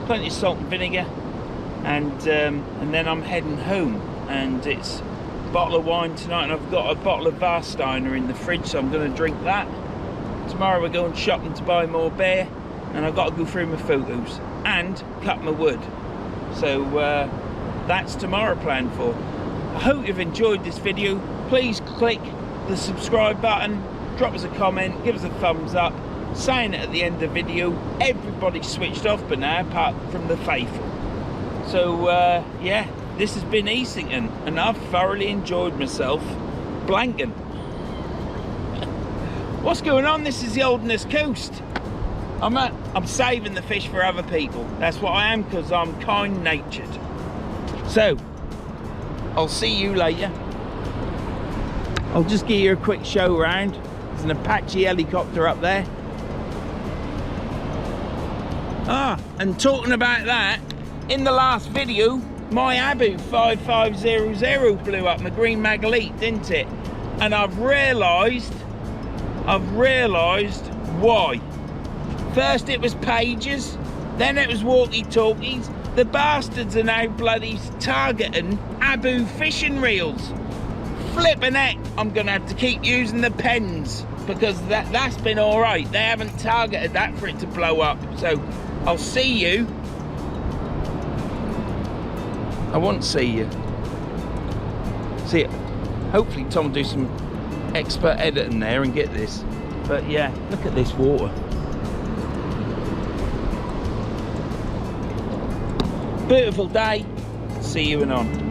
plenty of salt and vinegar, and then I'm heading home. And it's a bottle of wine tonight, and I've got a bottle of Warsteiner in the fridge, so I'm going to drink that. Tomorrow we're going shopping to buy more beer, and I've got to go through my photos and cut my wood. So that's tomorrow planned for. I hope you've enjoyed this video. Please click the subscribe button, drop us a comment, give us a thumbs up, saying it at the end of the video. Everybody's switched off by now, apart from the faithful. So yeah, this has been Easington, and I've thoroughly enjoyed myself blanking. What's going on? This is the Holderness coast. I'm saving the fish for other people. That's what I am, because I'm kind-natured. So I'll see you later. I'll just give you a quick show around. There's an Apache helicopter up there. Ah, and talking about that, in the last video, my Abu 5500 blew up, my green mag elite, didn't it? And I've realised why. First it was pages, then it was walkie-talkies. The bastards are now bloody targeting Abu fishing reels. Flippin' heck, I'm gonna have to keep using the pens, because that's been alright. They haven't targeted that for it to blow up. So I'll see you. I won't see you. See it. Hopefully Tom will do some expert editing there and get this. But yeah, look at this water. Beautiful day. See you and on.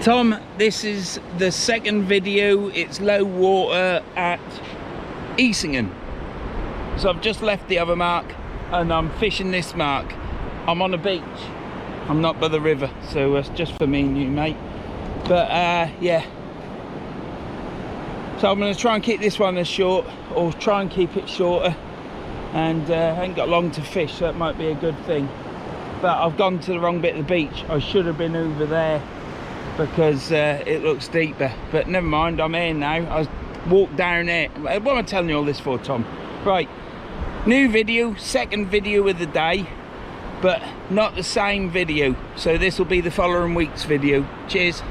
Tom, this is the second video. It's low water at Easington. So I've just left the other mark and I'm fishing this mark. I'm on a beach. I'm not by the river, so it's just for me and you, mate. But yeah. So I'm going to try and keep this one as short, or try and keep it shorter. And I ain't got long to fish, so that might be a good thing. But I've gone to the wrong bit of the beach. I should have been over there because it looks deeper. But never mind, I'm here now. I walked down there. What am I telling you all this for, Tom? Right, new video, second video of the day, but not the same video. So this will be the following week's video. Cheers.